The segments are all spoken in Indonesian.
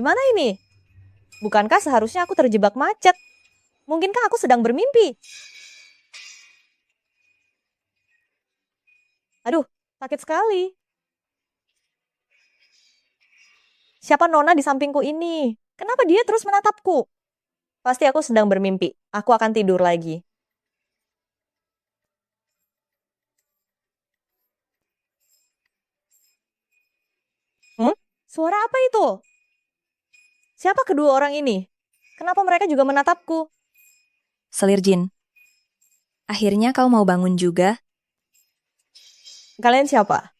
Gimana ini? Bukankah seharusnya aku terjebak macet? Mungkinkah aku sedang bermimpi? Aduh, sakit sekali. Siapa nona di sampingku ini? Kenapa dia terus menatapku? Pasti aku sedang bermimpi. Aku akan tidur lagi. Suara apa itu? Siapa kedua orang ini? Kenapa mereka juga menatapku? Selir jin. Akhirnya kau mau bangun juga? Kalian siapa?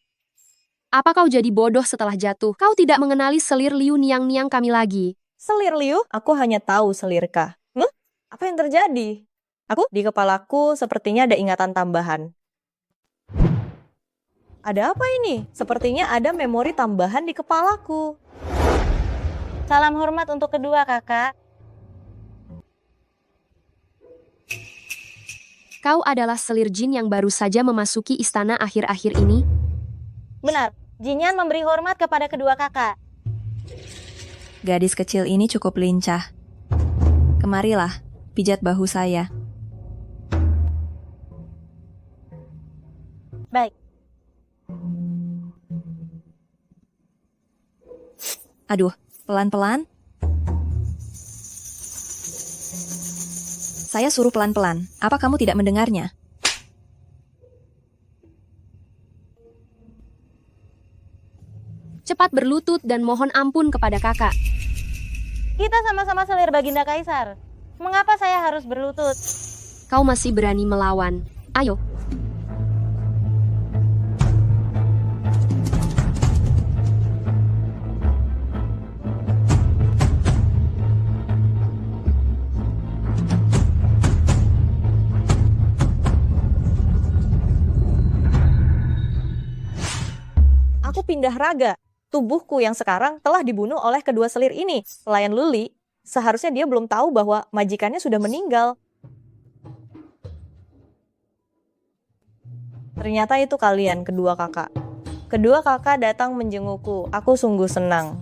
Apa kau jadi bodoh setelah jatuh? Kau tidak mengenali selir Liu Niang-Niang kami lagi. Selir Liu? Aku hanya tahu selirkah. Apa yang terjadi? Di kepalaku sepertinya ada ingatan tambahan. Ada apa ini? Sepertinya ada memori tambahan di kepalaku. Salam hormat untuk kedua kakak. Kau adalah selir jin yang baru saja memasuki istana akhir-akhir ini? Benar, Jinyan memberi hormat kepada kedua kakak. Gadis kecil ini cukup lincah. Kemarilah, pijat bahu saya. Baik. Aduh, pelan-pelan. Saya suruh pelan-pelan. Apa kamu tidak mendengarnya? Cepat berlutut dan mohon ampun kepada kakak. Kita sama-sama selir Baginda Kaisar. Mengapa saya harus berlutut? Kau masih berani melawan. Ayo. Aku pindah raga. Tubuhku yang sekarang telah dibunuh oleh kedua selir ini. Pelayan Luli, seharusnya dia belum tahu bahwa majikannya sudah meninggal. Ternyata itu kalian, kedua kakak. Kedua kakak datang menjengukku. Aku sungguh senang.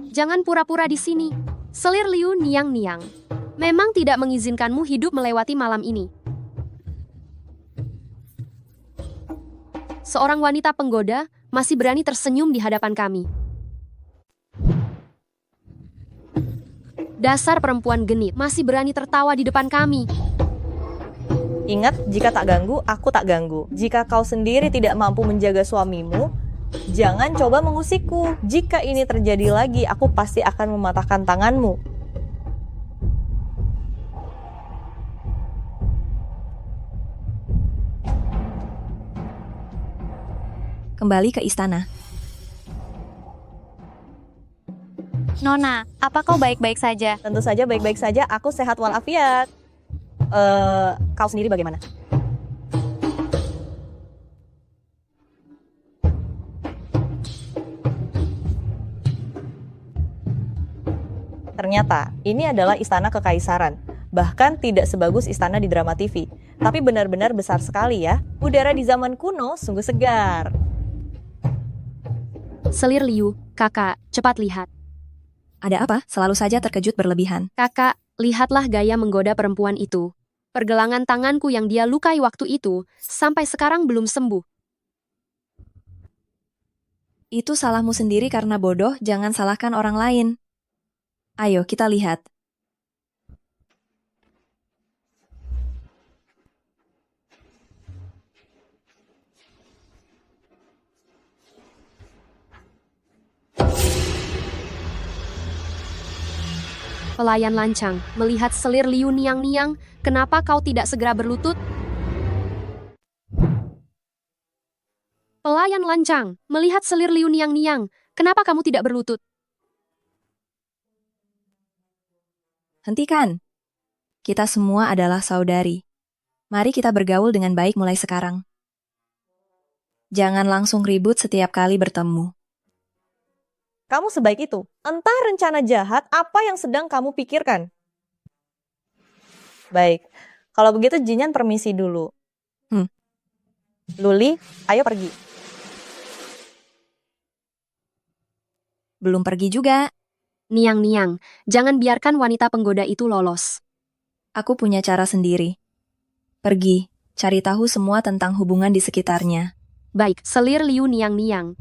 Jangan pura-pura di sini. Selir Liu Niang-Niang memang tidak mengizinkanmu hidup melewati malam ini. Seorang wanita penggoda masih berani tersenyum di hadapan kami. Dasar perempuan genit masih berani tertawa di depan kami. Ingat, jika tak ganggu, aku tak ganggu. Jika kau sendiri tidak mampu menjaga suamimu, jangan coba mengusikku. Jika ini terjadi lagi, aku pasti akan mematahkan tanganmu. Kembali ke istana. Nona, apa kau baik-baik saja? Tentu saja baik-baik saja, aku sehat walafiat. Kau sendiri bagaimana? Ternyata, ini adalah istana kekaisaran. Bahkan tidak sebagus istana di drama TV. Tapi benar-benar besar sekali ya. Udara di zaman kuno sungguh segar. Selir Liu, kakak, cepat lihat. Ada apa? Selalu saja terkejut berlebihan. Kakak, lihatlah gaya menggoda perempuan itu. Pergelangan tanganku yang dia lukai waktu itu, sampai sekarang belum sembuh. Itu salahmu sendiri karena bodoh, jangan salahkan orang lain. Ayo, kita lihat. Pelayan lancang, melihat selir Liu Niang-Niang, kenapa kau tidak segera berlutut? Pelayan lancang, melihat selir Liu Niang-Niang, kenapa kamu tidak berlutut? Hentikan. Kita semua adalah saudari. Mari kita bergaul dengan baik mulai sekarang. Jangan langsung ribut setiap kali bertemu. Kamu sebaik itu. Entah rencana jahat apa yang sedang kamu pikirkan. Baik, kalau begitu Jinyan permisi dulu. Luli, ayo pergi. Belum pergi juga. Niang, jangan biarkan wanita penggoda itu lolos. Aku punya cara sendiri. Pergi, cari tahu semua tentang hubungan di sekitarnya. Baik, selir Liu Niang.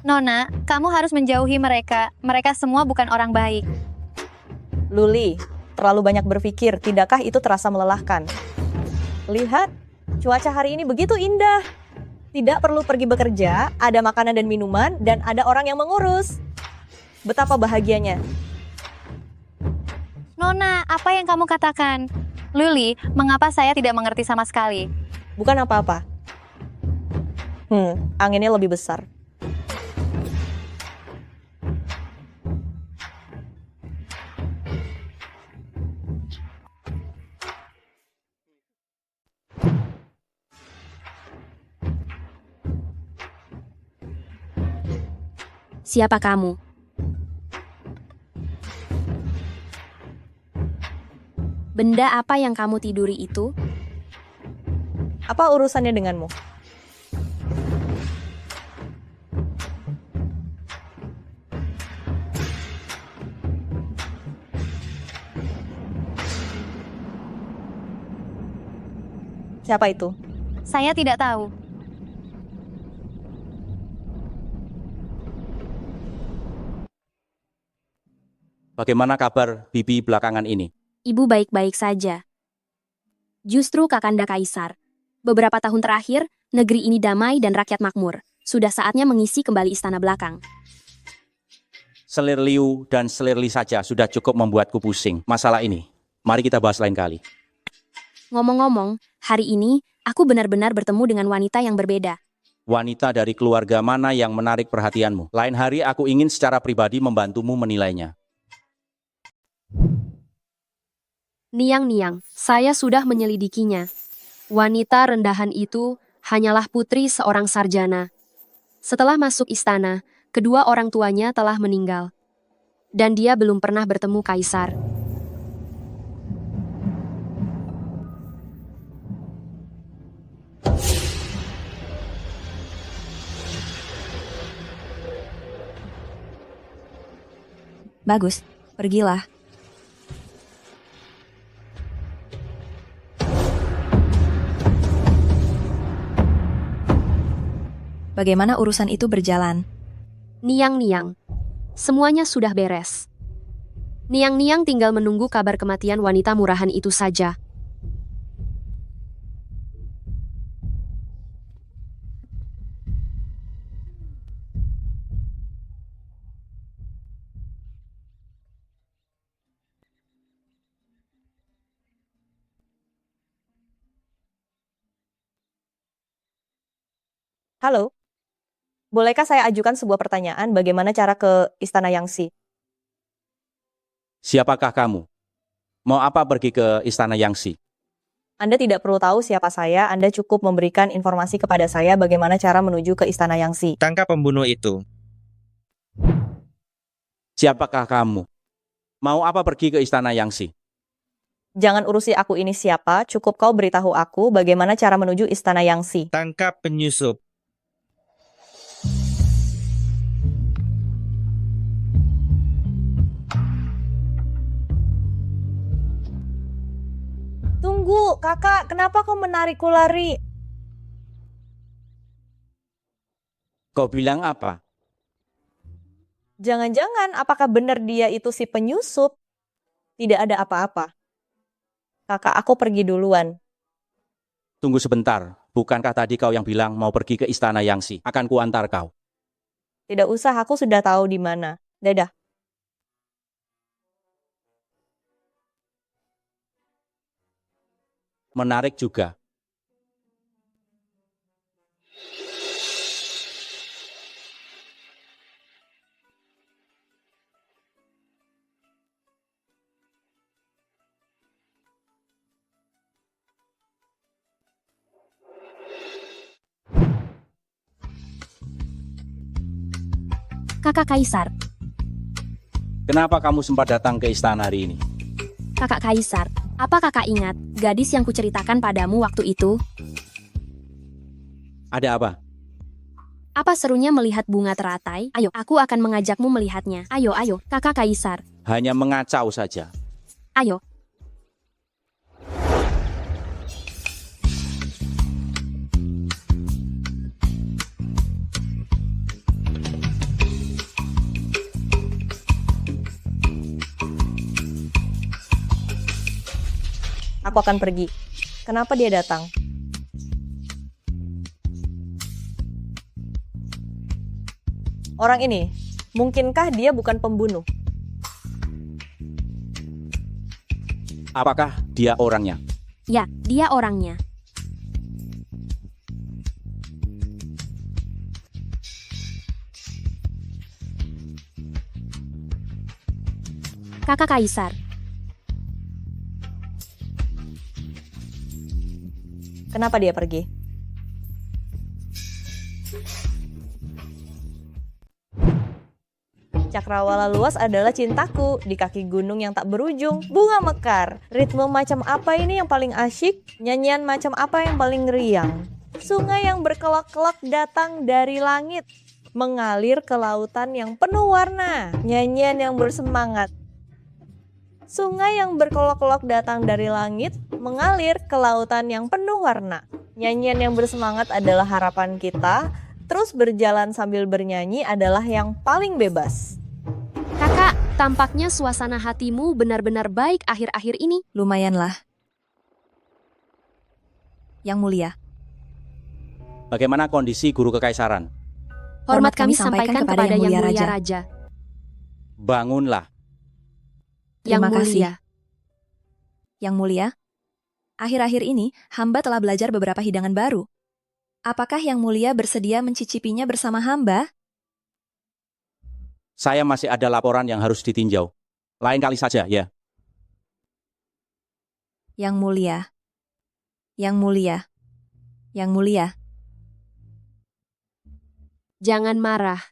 Nona, kamu harus menjauhi mereka. Mereka semua bukan orang baik. Luli, terlalu banyak berpikir, tidakkah itu terasa melelahkan? Lihat, cuaca hari ini begitu indah. Tidak perlu pergi bekerja, ada makanan dan minuman, dan ada orang yang mengurus. Betapa bahagianya. Nona, apa yang kamu katakan? Luli, mengapa saya tidak mengerti sama sekali? Bukan apa-apa. Anginnya lebih besar. Siapa kamu? Benda apa yang kamu tiduri itu? Apa urusannya denganmu? Siapa itu? Saya tidak tahu. Bagaimana kabar Bibi belakangan ini? Ibu baik-baik saja. Justru Kakanda Kaisar. Beberapa tahun terakhir, negeri ini damai dan rakyat makmur. Sudah saatnya mengisi kembali istana belakang. Selir Liu dan Selir Li saja sudah cukup membuatku pusing. Masalah ini, mari kita bahas lain kali. Ngomong-ngomong, hari ini aku benar-benar bertemu dengan wanita yang berbeda. Wanita dari keluarga mana yang menarik perhatianmu? Lain hari aku ingin secara pribadi membantumu menilainya. Niang, saya sudah menyelidikinya. Wanita rendahan itu hanyalah putri seorang sarjana. Setelah masuk istana, kedua orang tuanya telah meninggal. Dan dia belum pernah bertemu kaisar. Bagus, pergilah. Bagaimana urusan itu berjalan? Niang, semuanya sudah beres. Niang tinggal menunggu kabar kematian wanita murahan itu saja. Halo? Bolehkah saya ajukan sebuah pertanyaan bagaimana cara ke Istana Yangtze? Siapakah kamu? Mau apa pergi ke Istana Yangtze? Anda tidak perlu tahu siapa saya, Anda cukup memberikan informasi kepada saya bagaimana cara menuju ke Istana Yangtze. Tangkap pembunuh itu. Siapakah kamu? Mau apa pergi ke Istana Yangtze? Jangan urusi aku ini siapa, cukup kau beritahu aku bagaimana cara menuju Istana Yangtze. Tangkap penyusup. Tunggu, kakak, kenapa kau menarikku lari? Kau bilang apa? Jangan-jangan, apakah benar dia itu si penyusup? Tidak ada apa-apa. Kakak, aku pergi duluan. Tunggu sebentar. Bukankah tadi kau yang bilang mau pergi ke Istana Yangtze? Akan kuantar kau. Tidak usah, aku sudah tahu di mana. Dadah. Menarik juga. Kakak Kaisar, Kenapa kamu sempat datang ke istana hari ini? Kakak Kaisar, apa kakak ingat gadis yang kuceritakan padamu waktu itu? Ada apa? Apa serunya melihat bunga teratai? Ayo, aku akan mengajakmu melihatnya. Ayo, ayo, kakak kaisar. Hanya mengacau saja. Ayo. Aku akan pergi. Kenapa dia datang? Orang ini, mungkinkah dia bukan pembunuh? Apakah dia orangnya? Ya, dia orangnya. Kakak kaisar. Kenapa dia pergi? Cakrawala luas adalah cintaku di kaki gunung yang tak berujung, bunga mekar. Ritme macam apa ini yang paling asyik? Nyanyian macam apa yang paling riang? Sungai yang berkelak-kelak datang dari langit, mengalir ke lautan yang penuh warna. Nyanyian yang bersemangat. Sungai yang berkelok-kelok datang dari langit, mengalir ke lautan yang penuh warna. Nyanyian yang bersemangat adalah harapan kita, terus berjalan sambil bernyanyi adalah yang paling bebas. Kakak, tampaknya suasana hatimu benar-benar baik akhir-akhir ini. Lumayanlah. Yang mulia, Bagaimana kondisi guru kekaisaran? Hormat kami sampaikan kepada Yang Mulia Raja. Bangunlah. Yang Terima kasih. Mulia. Yang mulia, akhir-akhir ini hamba telah belajar beberapa hidangan baru. Apakah Yang Mulia bersedia mencicipinya bersama hamba? Saya masih ada laporan yang harus ditinjau. Lain kali saja, ya. Yang mulia, Yang mulia, Yang mulia. Jangan marah.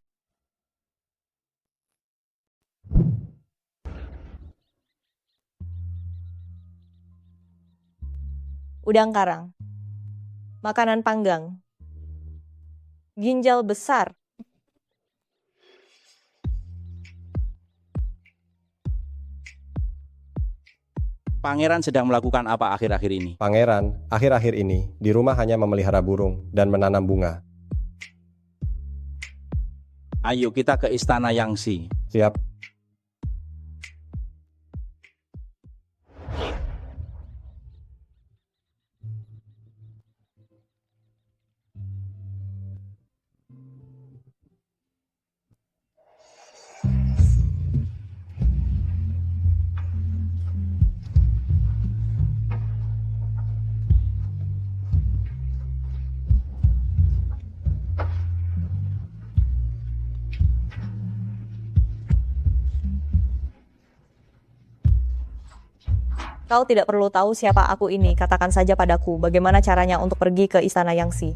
Udang karang, makanan panggang, ginjal besar. Pangeran sedang melakukan apa akhir-akhir ini? Pangeran, akhir-akhir ini, di rumah hanya memelihara burung dan menanam bunga. Ayo kita ke istana Yangsi. Siap. Kau tidak perlu tahu siapa aku ini, katakan saja padaku bagaimana caranya untuk pergi ke istana Yangsi.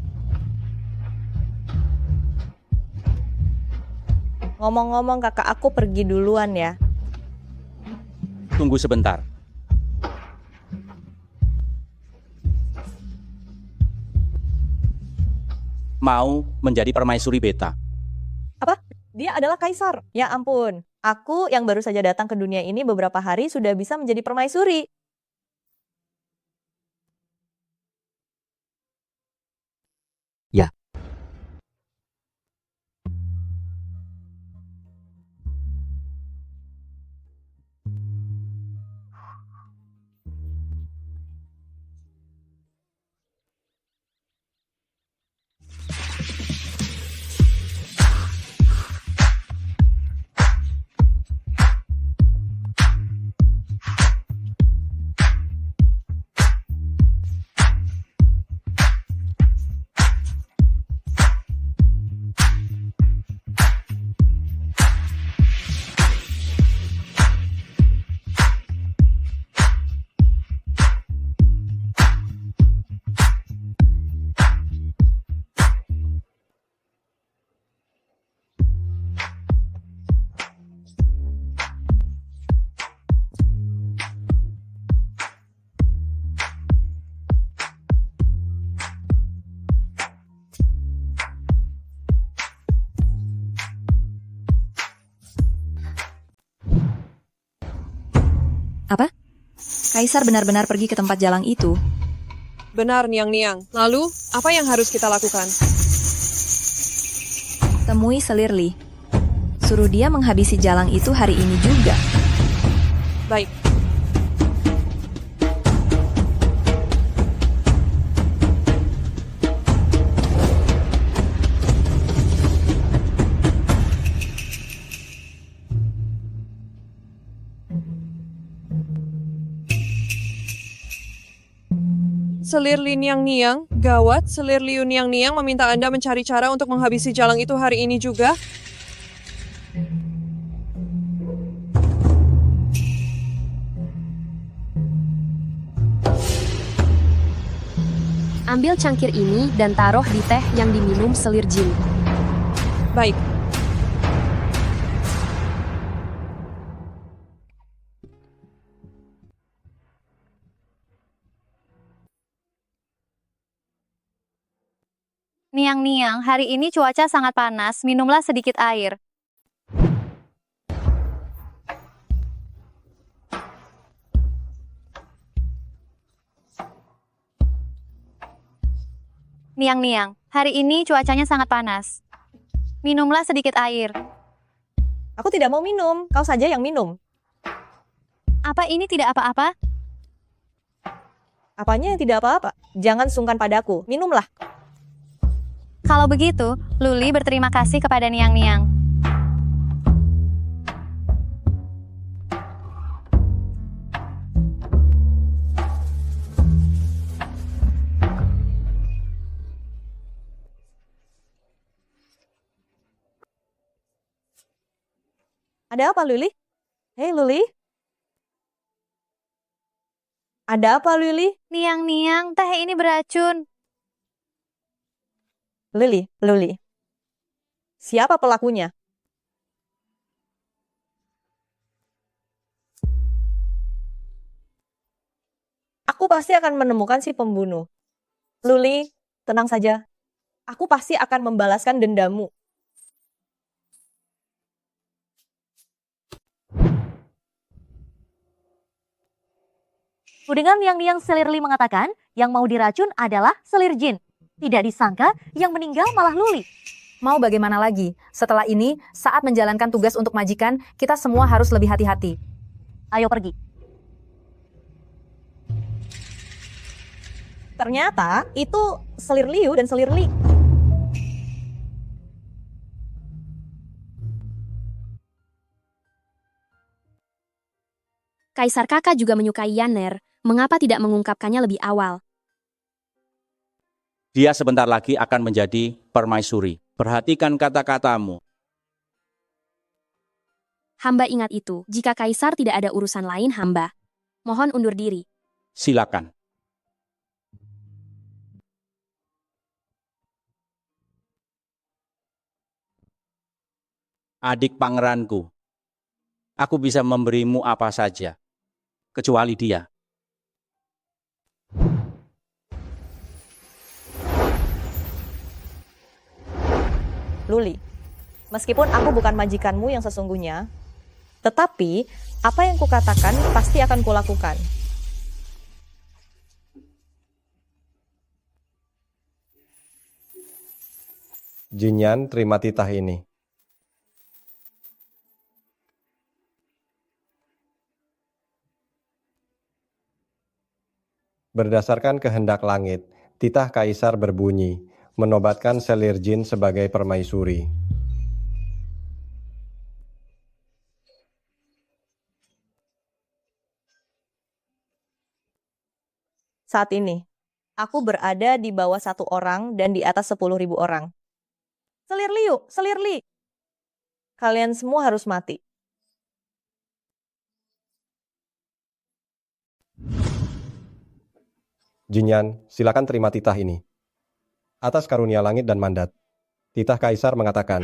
Ngomong-ngomong kakak aku pergi duluan ya. Tunggu sebentar. Mau menjadi permaisuri beta. Apa? Dia adalah kaisar. Ya ampun, aku yang baru saja datang ke dunia ini beberapa hari sudah bisa menjadi permaisuri. Ya. Apa? Kaisar benar-benar pergi ke tempat jalang itu. Benar, Niang-Niang. Lalu, apa yang harus kita lakukan? Temui selir Li. Suruh dia menghabisi jalang itu hari ini juga. Baik. Selir Li Niang-Niang, gawat, Selir Liu Niang-Niang meminta Anda mencari cara untuk menghabisi jalang itu hari ini juga. Ambil cangkir ini dan taruh di teh yang diminum selir jin. Baik. Niang-niang, hari ini cuaca sangat panas, minumlah sedikit air. Niang-niang, hari ini cuacanya sangat panas. Minumlah sedikit air. Aku tidak mau minum, kau saja yang minum. Apa ini tidak apa-apa? Apanya yang tidak apa-apa? Jangan sungkan padaku, minumlah. Kalau begitu, Luli berterima kasih kepada Niang-niang. Ada apa, Luli? Hei, Luli? Ada apa, Luli? Niang-niang, teh ini beracun. Luli. Siapa pelakunya? Aku pasti akan menemukan si pembunuh. Luli, tenang saja. Aku pasti akan membalaskan dendamu. Dengan Niang-niang, Selir Li mengatakan yang mau diracun adalah selir jin. Tidak disangka yang meninggal malah Luli. Mau bagaimana lagi? Setelah ini, saat menjalankan tugas untuk majikan, kita semua harus lebih hati-hati. Ayo pergi. Ternyata itu Selir Liu dan Selir Li. Kaisar Kakak juga menyukai Yaner, mengapa tidak mengungkapkannya lebih awal? Dia sebentar lagi akan menjadi permaisuri. Perhatikan kata-katamu. Hamba ingat itu, jika Kaisar tidak ada urusan lain hamba. Mohon undur diri. Silakan. Adik pangeranku, aku bisa memberimu apa saja, kecuali dia. Luli, meskipun aku bukan majikanmu yang sesungguhnya, tetapi apa yang kukatakan pasti akan kulakukan. Jinyan, terima titah ini. Berdasarkan kehendak langit, titah kaisar berbunyi, menobatkan Selir Jin sebagai permaisuri. Saat ini, aku berada di bawah 1 orang dan di atas 10.000 orang. Selir Liu, Selir Li. Kalian semua harus mati. Jinyan, silakan terima titah ini. Atas karunia langit dan mandat, titah kaisar mengatakan,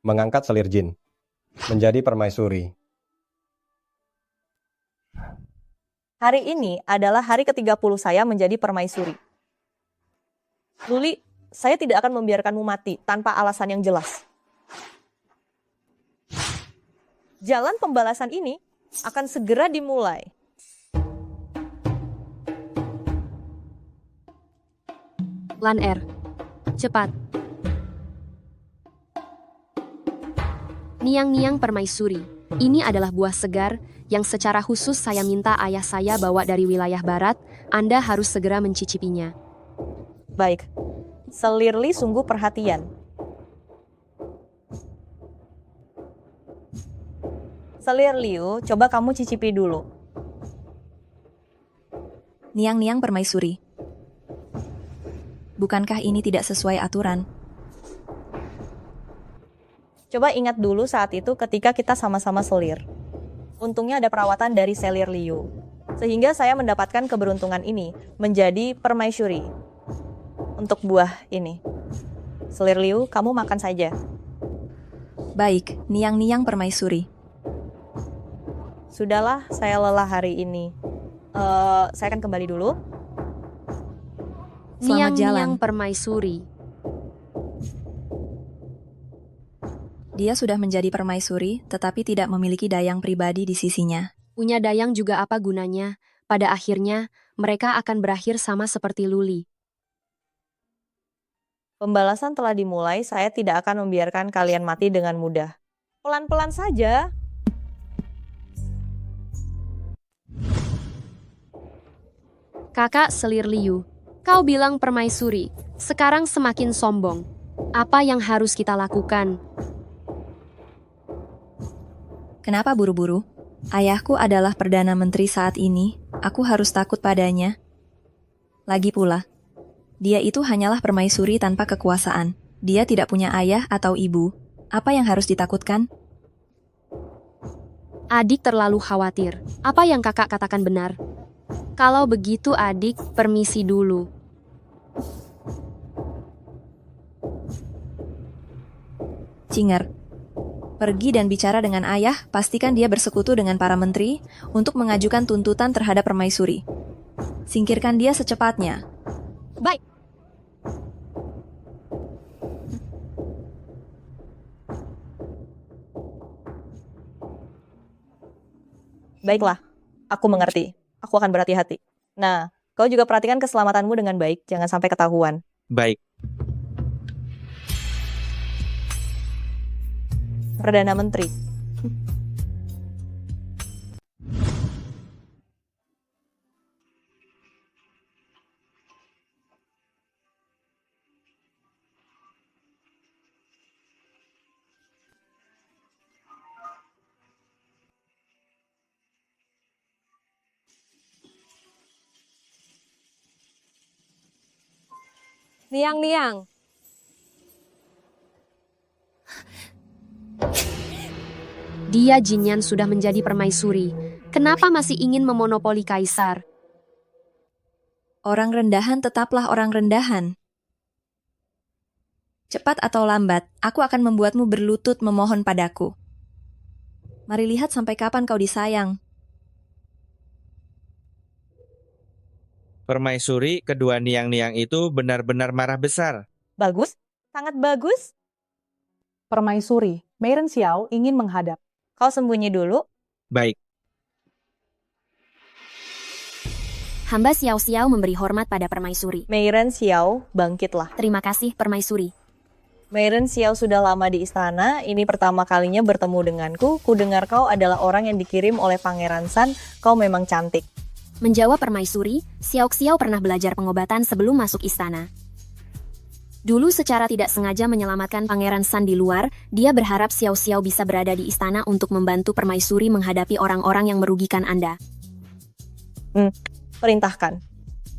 mengangkat Selir Jin menjadi permaisuri. Hari ini adalah hari ke-30 saya menjadi permaisuri. Luli, saya tidak akan membiarkanmu mati tanpa alasan yang jelas. Jalan pembalasan ini akan segera dimulai. Lan R. Cepat. Niang-niang permaisuri. Ini adalah buah segar yang secara khusus saya minta ayah saya bawa dari wilayah barat. Anda harus segera mencicipinya. Baik, Selirli sungguh perhatian. Selirliu, coba kamu cicipi dulu. Niang-niang permaisuri. Bukankah ini tidak sesuai aturan? Coba ingat dulu saat itu ketika kita sama-sama selir. Untungnya ada perawatan dari Selirliu. Sehingga saya mendapatkan keberuntungan ini menjadi permaisuri. Untuk buah ini. Selirliu, kamu makan saja. Baik, niang-niang permaisuri. Sudahlah, saya lelah hari ini. Saya akan kembali dulu. Selamat jalan. Niang-niang permaisuri. Dia sudah menjadi permaisuri, tetapi tidak memiliki dayang pribadi di sisinya. Punya dayang juga apa gunanya? Pada akhirnya, mereka akan berakhir sama seperti Luli. Pembalasan telah dimulai, saya tidak akan membiarkan kalian mati dengan mudah. Pelan-pelan saja. Kakak Selirliu, kau bilang permaisuri, sekarang semakin sombong. Apa yang harus kita lakukan? Kenapa buru-buru? Ayahku adalah Perdana Menteri saat ini, aku harus takut padanya. Lagi pula, dia itu hanyalah permaisuri tanpa kekuasaan. Dia tidak punya ayah atau ibu. Apa yang harus ditakutkan? Adik terlalu khawatir. Apa yang kakak katakan benar? Kalau begitu adik, permisi dulu. Cinger, pergi dan bicara dengan ayah, pastikan dia bersekutu dengan para menteri untuk mengajukan tuntutan terhadap permaisuri. Singkirkan dia secepatnya. Baik. Baiklah, aku mengerti. Aku akan berhati-hati. Nah, kau juga perhatikan keselamatanmu dengan baik, jangan sampai ketahuan. Baik. Perdana Menteri. Niang-niang. Dia Jinyan sudah menjadi permaisuri. Kenapa masih ingin memonopoli kaisar? Orang rendahan tetaplah orang rendahan. Cepat atau lambat, aku akan membuatmu berlutut memohon padaku. Mari lihat sampai kapan kau disayang. Permaisuri kedua niang-niang itu benar-benar marah besar. Bagus, sangat bagus. Permaisuri, Meiren Xiao ingin menghadap. Kau sembunyi dulu. Baik. Hamba Xiao-Xiao memberi hormat pada permaisuri. Meiren Xiao, bangkitlah. Terima kasih, permaisuri. Meiren Xiao sudah lama di istana, ini pertama kalinya bertemu denganku. Kudengar kau adalah orang yang dikirim oleh Pangeran San, kau memang cantik. Menjawab permaisuri, Xiao-Xiao pernah belajar pengobatan sebelum masuk istana. Dulu secara tidak sengaja menyelamatkan Pangeran San di luar, dia berharap Xiao-Xiao bisa berada di istana untuk membantu permaisuri menghadapi orang-orang yang merugikan Anda. Perintahkan.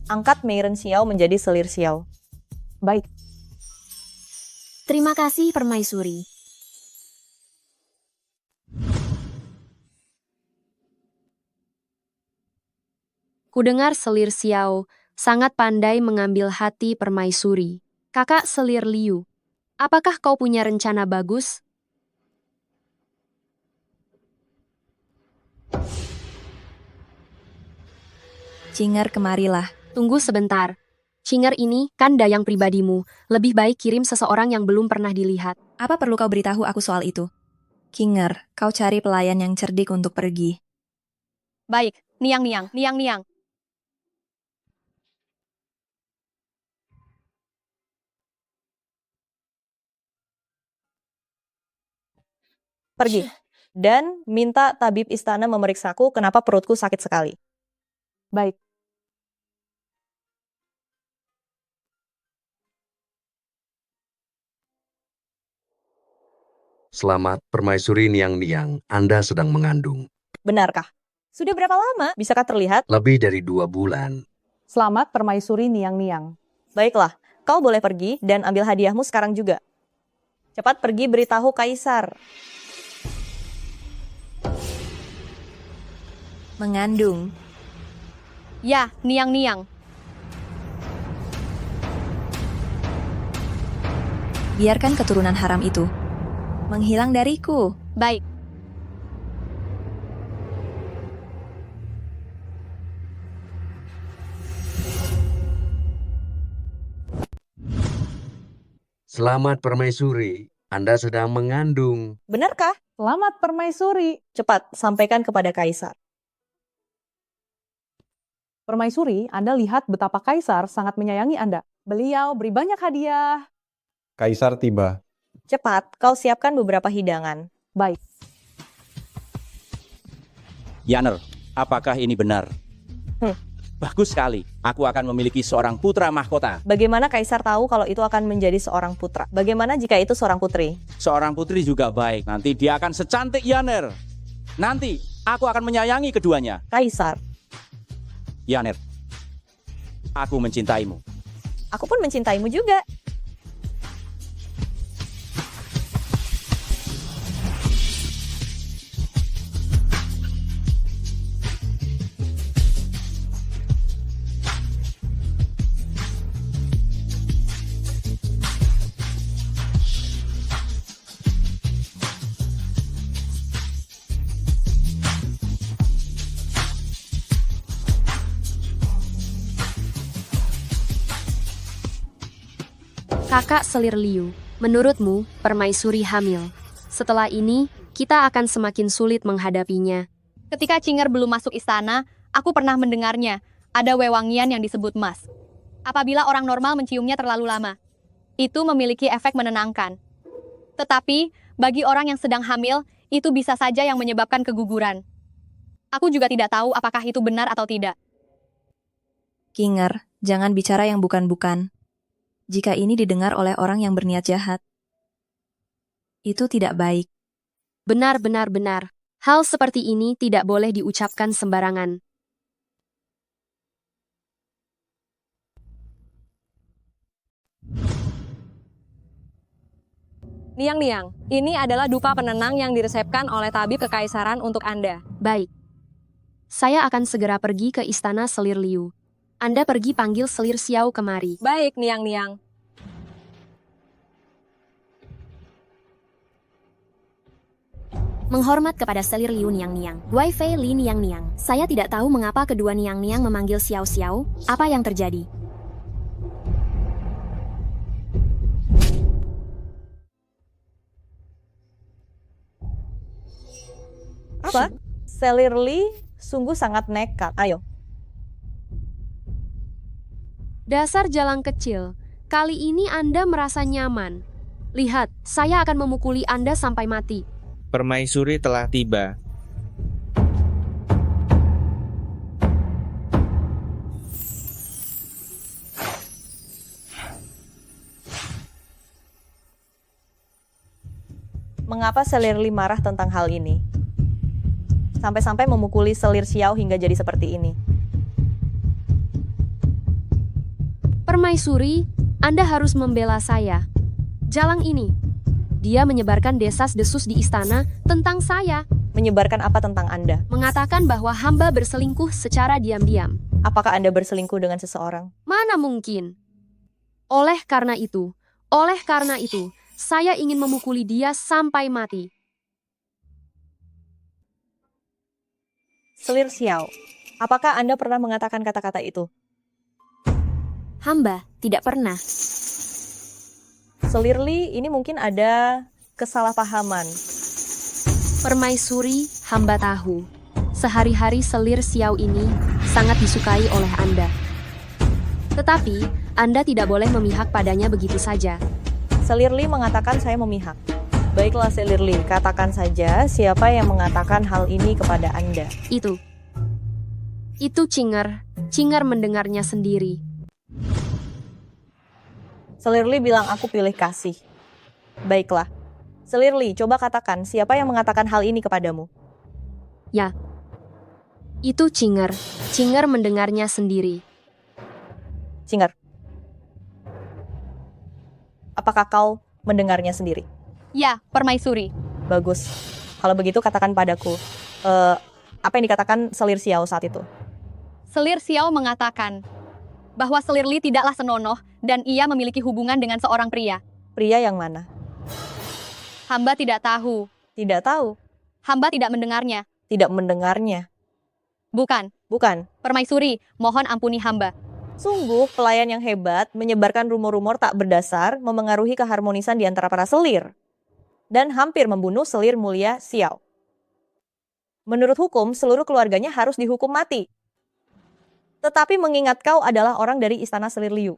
Angkat Meiren Xiao menjadi Selir Xiao. Baik, Terima kasih, permaisuri. Kudengar Selir Xiao sangat pandai mengambil hati permaisuri. Kakak Selirliu, apakah kau punya rencana bagus? Cinger, kemarilah. Tunggu sebentar. Cinger ini kan dayang pribadimu. Lebih baik kirim seseorang yang belum pernah dilihat. Apa perlu kau beritahu aku soal itu? Cinger, kau cari pelayan yang cerdik untuk pergi. Baik, Niang. Pergi. Dan minta tabib istana memeriksaku kenapa perutku sakit sekali. Baik. Selamat, Permaisuri Niang-Niang. Anda sedang mengandung. Benarkah? Sudah berapa lama? Bisakah terlihat? Lebih dari 2 bulan. Selamat Permaisuri Niang-Niang. Baiklah, kau boleh pergi dan ambil hadiahmu sekarang juga. Cepat pergi beritahu Kaisar. Mengandung. Ya, Niang. Biarkan keturunan haram itu menghilang dariku. Baik. Selamat, Permaisuri. Anda sedang mengandung. Benarkah? Selamat Permaisuri. Cepat, sampaikan kepada Kaisar. Permaisuri, Anda lihat betapa Kaisar sangat menyayangi Anda. Beliau beri banyak hadiah. Kaisar tiba. Cepat, kau siapkan beberapa hidangan. Baik. Yaner, apakah ini benar? Bagus sekali. Aku akan memiliki seorang putra mahkota. Bagaimana Kaisar tahu kalau itu akan menjadi seorang putra? Bagaimana jika itu seorang putri? Seorang putri juga baik. Nanti dia akan secantik Yaner. Nanti aku akan menyayangi keduanya. Kaisar, Yaner, aku mencintaimu. aku pun mencintaimu juga. Kakak Selir Liu, menurutmu, Permaisuri hamil. Setelah ini, kita akan semakin sulit menghadapinya. Ketika Cinger belum masuk istana, aku pernah mendengarnya. Ada wewangian yang disebut mas. Apabila orang normal menciumnya terlalu lama, itu memiliki efek menenangkan. Tetapi, bagi orang yang sedang hamil, itu bisa saja yang menyebabkan keguguran. Aku juga tidak tahu apakah itu benar atau tidak. Kinger, jangan bicara yang bukan-bukan. Jika ini didengar oleh orang yang berniat jahat, itu tidak baik. Benar. Hal seperti ini tidak boleh diucapkan sembarangan. Niang, ini adalah dupa penenang yang diresepkan oleh tabib kekaisaran untuk Anda. Baik. Saya akan segera pergi ke istana Selir Liu. Anda pergi panggil Selir Xiao kemari. Baik, Niang. Menghormat kepada Selir Liu Niang. Wei Fei Li Niang. Saya tidak tahu mengapa kedua Niang memanggil Xiao. Apa yang terjadi? Apa? Selir Li sungguh sangat nekat. Ayo. Dasar jalang kecil, kali ini Anda merasa nyaman. Lihat, saya akan memukuli Anda sampai mati. Permaisuri telah tiba. Mengapa Selir Li marah tentang hal ini? Sampai-sampai memukuli Selir Xiao hingga jadi seperti ini. Permaisuri, Anda harus membela saya. Jalang ini, dia menyebarkan desas-desus di istana tentang saya. Menyebarkan apa tentang Anda? Mengatakan bahwa hamba berselingkuh secara diam-diam. Apakah Anda berselingkuh dengan seseorang? Mana mungkin? Oleh karena itu, saya ingin memukuli dia sampai mati. Selir Xiao, apakah Anda pernah mengatakan kata-kata itu? Hamba tidak pernah. Selir Li, ini mungkin ada kesalahpahaman. Permaisuri, hamba tahu. Sehari-hari selir Xiao ini sangat disukai oleh Anda. Tetapi, Anda tidak boleh memihak padanya begitu saja. Selir Li mengatakan saya memihak. Baiklah Selir Li, katakan saja siapa yang mengatakan hal ini kepada Anda. Itu Cinger. Cinger mendengarnya sendiri. Selir Li bilang aku pilih kasih. Baiklah. Selir Li, coba katakan siapa yang mengatakan hal ini kepadamu. Ya. Itu Cinger. Cinger mendengarnya sendiri. Cinger. Apakah kau mendengarnya sendiri? Ya, Permaisuri. Bagus. Kalau begitu katakan padaku. Apa yang dikatakan Selir Xiao saat itu? Selir Xiao mengatakan bahwa Selir Li tidaklah senonoh dan ia memiliki hubungan dengan seorang pria. Pria yang mana? Hamba tidak tahu. Tidak tahu. Hamba tidak mendengarnya. Tidak mendengarnya. Bukan. Bukan. Permaisuri, mohon ampuni hamba. Sungguh pelayan yang hebat menyebarkan rumor-rumor tak berdasar memengaruhi keharmonisan di antara para selir. Dan hampir membunuh selir mulia Xiao. Menurut hukum, seluruh keluarganya harus dihukum mati. Tetapi mengingat kau adalah orang dari istana Selir Liu.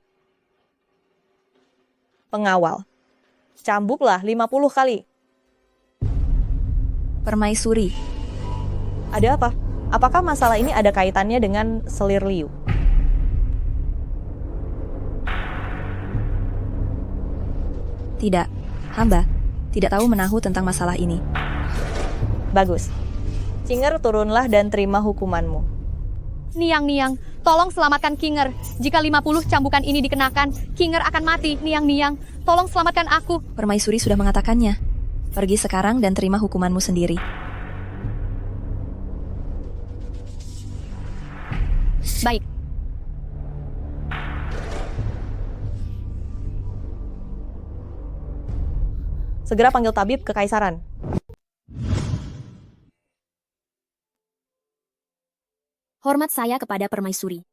Pengawal. Cambuklah 50 kali. Permaisuri. Ada apa? Apakah masalah ini ada kaitannya dengan Selir Liu? Tidak. Hamba tidak tahu menahu tentang masalah ini. Bagus. Cinger, turunlah dan terima hukumanmu. Niang, tolong selamatkan Kinger. Jika 50 cambukan ini dikenakan, Kinger akan mati. Niang, tolong selamatkan aku. Permaisuri sudah mengatakannya. Pergi sekarang dan terima hukumanmu sendiri. Baik. Segera panggil tabib ke Kaisaran. Hormat saya kepada Permaisuri.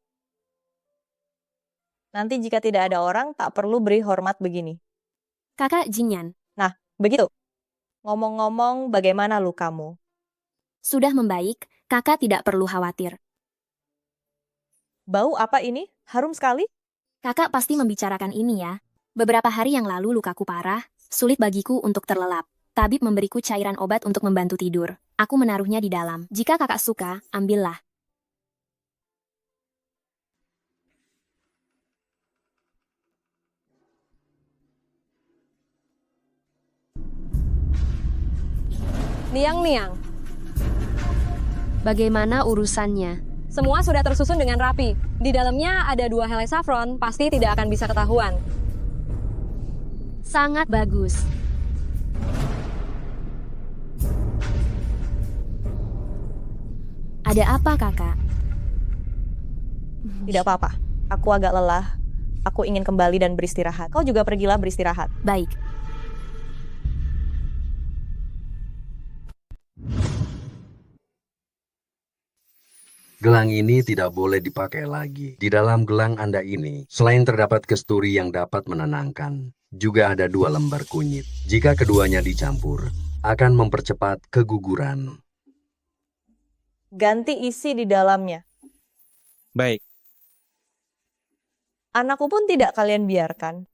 Nanti jika tidak ada orang, tak perlu beri hormat begini. Kakak Jinyan. Nah, begitu. Ngomong-ngomong, bagaimana lukamu? Sudah membaik, kakak tidak perlu khawatir. Bau apa ini? Harum sekali? Kakak pasti membicarakan ini ya. Beberapa hari yang lalu lukaku parah, sulit bagiku untuk terlelap. Tabib memberiku cairan obat untuk membantu tidur. Aku menaruhnya di dalam. Jika kakak suka, ambillah. Niang. Bagaimana urusannya? Semua sudah tersusun dengan rapi. Di dalamnya ada 2 helai saffron, pasti tidak akan bisa ketahuan. Sangat bagus. Ada apa, kakak? Tidak apa-apa. Aku agak lelah. Aku ingin kembali dan beristirahat. Kau juga pergilah beristirahat. Baik. Gelang ini tidak boleh dipakai lagi. Di dalam gelang Anda ini, selain terdapat kesturi yang dapat menenangkan, juga ada 2 lembar kunyit. Jika keduanya dicampur, akan mempercepat keguguran. Ganti isi di dalamnya. Baik. Anakku pun tidak kalian biarkan.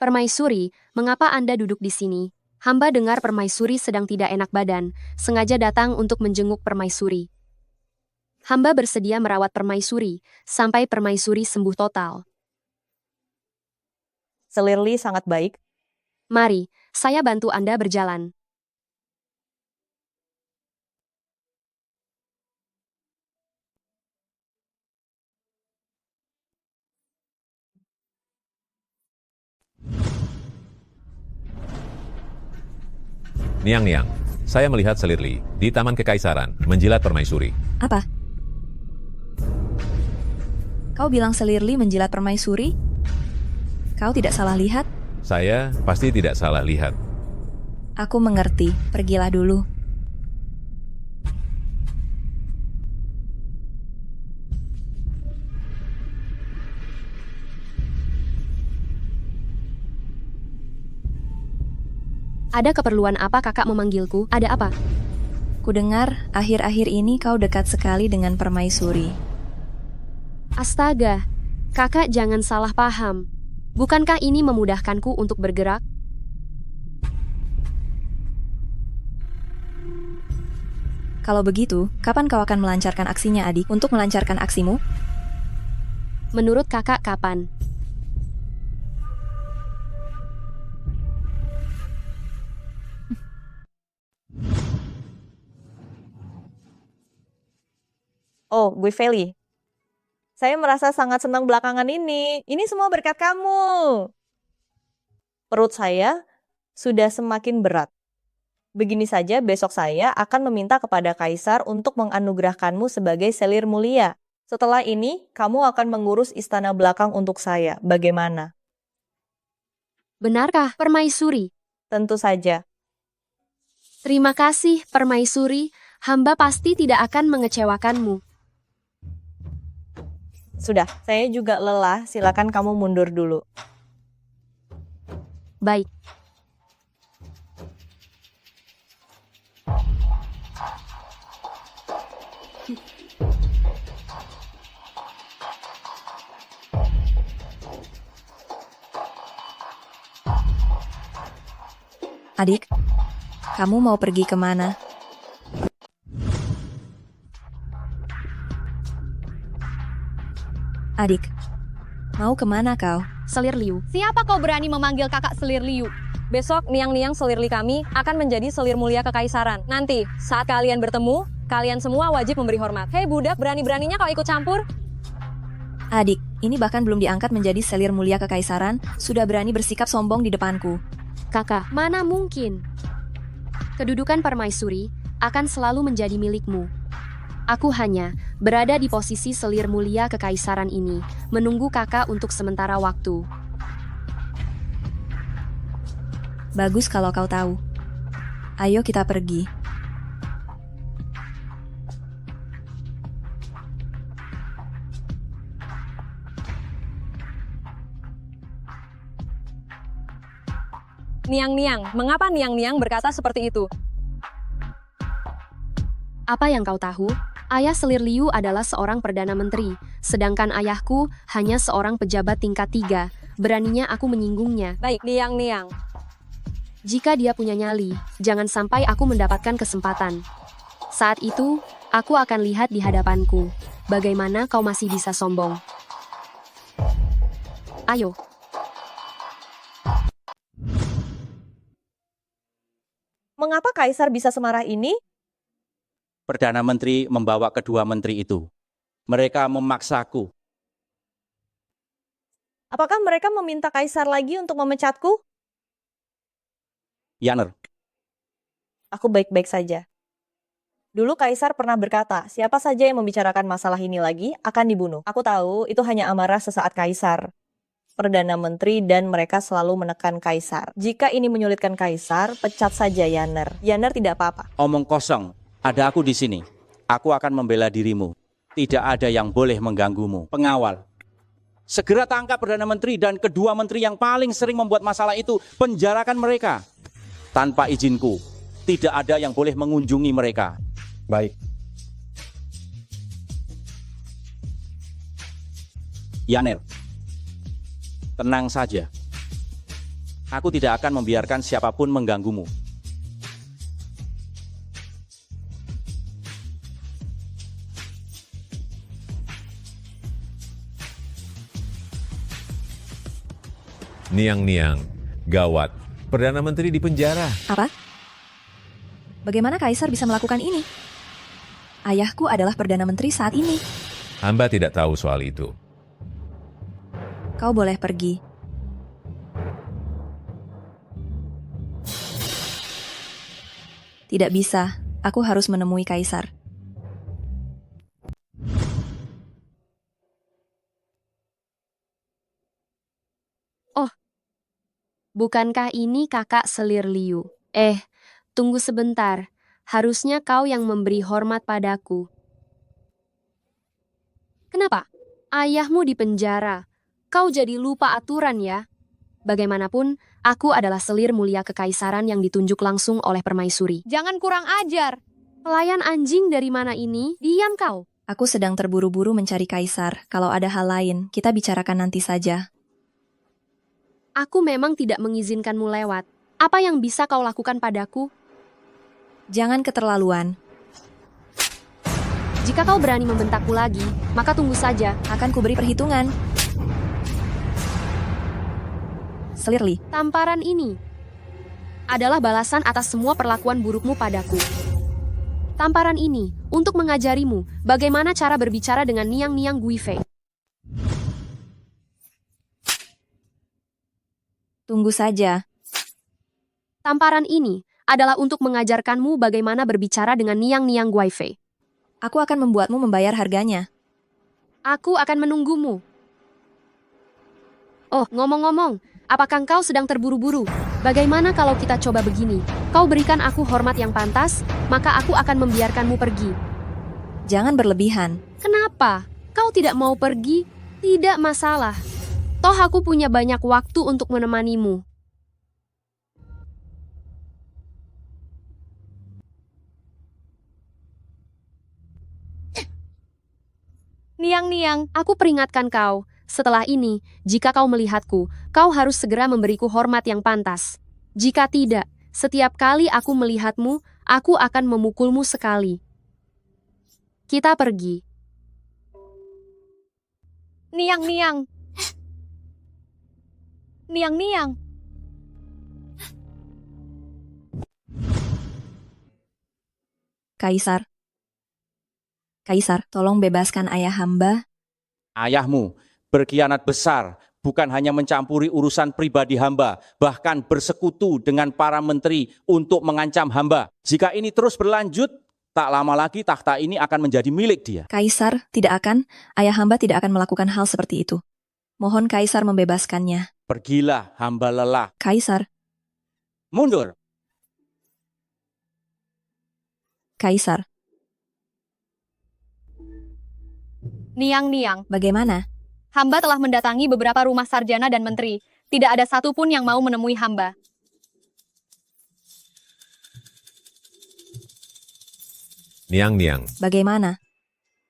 Permaisuri, mengapa Anda duduk di sini? Hamba dengar Permaisuri sedang tidak enak badan, sengaja datang untuk menjenguk Permaisuri. Hamba bersedia merawat Permaisuri, sampai Permaisuri sembuh total. Selir Li sangat baik. Mari, saya bantu Anda berjalan. Niang, saya melihat Selir Li di Taman Kekaisaran menjilat Permaisuri. Apa? Kau bilang Selir Li menjilat Permaisuri? Kau tidak salah lihat? Saya pasti tidak salah lihat. Aku mengerti. Pergilah dulu. Ada keperluan apa kakak memanggilku? Ada apa? Kudengar akhir-akhir ini kau dekat sekali dengan permaisuri. Astaga, kakak jangan salah paham. Bukankah ini memudahkanku untuk bergerak? Kalau begitu, kapan kau akan melancarkan aksinya, adik? Untuk melancarkan aksimu? Menurut kakak kapan? Oh, Gue Feli. Saya merasa sangat senang belakangan ini. Ini semua berkat kamu. Perut saya sudah semakin berat. Begini saja, besok saya akan meminta kepada Kaisar untuk menganugerahkanmu sebagai selir mulia. Setelah ini, kamu akan mengurus istana belakang untuk saya. Bagaimana? Benarkah, Permaisuri? Tentu saja. Terima kasih, Permaisuri. Hamba pasti tidak akan mengecewakanmu. Sudah, saya juga lelah. Silakan kamu mundur dulu. Baik. Adik, kamu mau pergi kemana? Adik, mau kemana kau? Selir Liu. Siapa kau berani memanggil kakak Selir Liu? Besok, niang-niang selirli kami akan menjadi selir mulia kekaisaran. Nanti, saat kalian bertemu, kalian semua wajib memberi hormat. Hei budak, berani-beraninya kau ikut campur? Adik, ini bahkan belum diangkat menjadi selir mulia kekaisaran, sudah berani bersikap sombong di depanku. Kakak, mana mungkin? Kedudukan Permaisuri akan selalu menjadi milikmu. Aku hanya berada di posisi selir mulia kekaisaran ini, menunggu kakak untuk sementara waktu. Bagus kalau kau tahu. Ayo kita pergi. Niang-niang, mengapa niang-niang berkata seperti itu? Apa yang kau tahu? Ayah Selir Liu adalah seorang Perdana Menteri, sedangkan ayahku hanya seorang pejabat tingkat 3. Beraninya aku menyinggungnya. Baik, niang-niang. Jika dia punya nyali, jangan sampai aku mendapatkan kesempatan. Saat itu, aku akan lihat di hadapanku. Bagaimana kau masih bisa sombong? Ayo. Mengapa Kaisar bisa semarah ini? Perdana Menteri membawa kedua menteri itu. Mereka memaksaku. Apakah mereka meminta Kaisar lagi untuk memecatku? Yaner, Aku baik-baik saja. Dulu Kaisar pernah berkata, siapa saja yang membicarakan masalah ini lagi akan dibunuh. Aku tahu itu hanya amarah sesaat Kaisar. Perdana Menteri dan mereka selalu menekan Kaisar. Jika ini menyulitkan Kaisar, pecat saja Yaner. Yaner tidak apa-apa. omong kosong. Ada aku di sini. Aku akan membela dirimu. Tidak ada yang boleh mengganggumu. Pengawal. Segera tangkap Perdana Menteri dan kedua menteri yang paling sering membuat masalah itu. Penjarakan mereka. Tanpa izinku. Tidak ada yang boleh mengunjungi mereka. Baik. Yaner. Tenang saja. Aku tidak akan membiarkan siapapun mengganggumu. Niang-niang, gawat. Perdana Menteri di penjara. Apa? Bagaimana Kaisar bisa melakukan ini? Ayahku adalah Perdana Menteri saat ini. Hamba tidak tahu soal itu. Kau boleh pergi. Tidak bisa, aku harus menemui Kaisar. Bukankah ini kakak Selir Liu? Tunggu sebentar. Harusnya kau yang memberi hormat padaku. Kenapa? Ayahmu di penjara. Kau jadi lupa aturan ya? Bagaimanapun, aku adalah selir mulia kekaisaran yang ditunjuk langsung oleh permaisuri. Jangan kurang ajar. Pelayan anjing dari mana ini? Diam kau. Aku sedang terburu-buru mencari kaisar. Kalau ada hal lain, kita bicarakan nanti saja. Aku memang tidak mengizinkanmu lewat. Apa yang bisa kau lakukan padaku? Jangan keterlaluan. Jika kau berani membentakku lagi, maka tunggu saja. Akan kuberi perhitungan. Selirli. Tamparan ini adalah balasan atas semua perlakuan burukmu padaku. Tamparan ini untuk mengajarimu bagaimana cara berbicara dengan Niang-Niang Guifei. Tunggu saja. Tamparan ini adalah untuk mengajarkanmu bagaimana berbicara dengan Niang-Niang Guifei. Aku akan membuatmu membayar harganya. Aku akan menunggumu. Oh, ngomong-ngomong, apakah kau sedang terburu-buru? Bagaimana kalau kita coba begini? Kau berikan aku hormat yang pantas, maka aku akan membiarkanmu pergi. Jangan berlebihan. Kenapa? Kau tidak mau pergi? Tidak masalah. Toh aku punya banyak waktu untuk menemanimu. Niang-niang, Aku peringatkan kau, setelah ini, jika kau melihatku, kau harus segera memberiku hormat yang pantas. Jika tidak, setiap kali aku melihatmu, aku akan memukulmu sekali. Kita pergi. niang-niang. Niang-niang. Kaisar. Kaisar, tolong bebaskan ayah hamba. Ayahmu berkhianat besar, bukan hanya mencampuri urusan pribadi hamba, bahkan bersekutu dengan para menteri untuk mengancam hamba. Jika ini terus berlanjut, tak lama lagi takhta ini akan menjadi milik dia. Kaisar, tidak akan. Ayah hamba tidak akan melakukan hal seperti itu. Mohon Kaisar membebaskannya. Pergilah, hamba lelah. Kaisar. Mundur. Kaisar. Niang-niang. Bagaimana? Hamba telah mendatangi beberapa rumah sarjana dan menteri. Tidak ada satupun yang mau menemui hamba. Niang-niang. Bagaimana?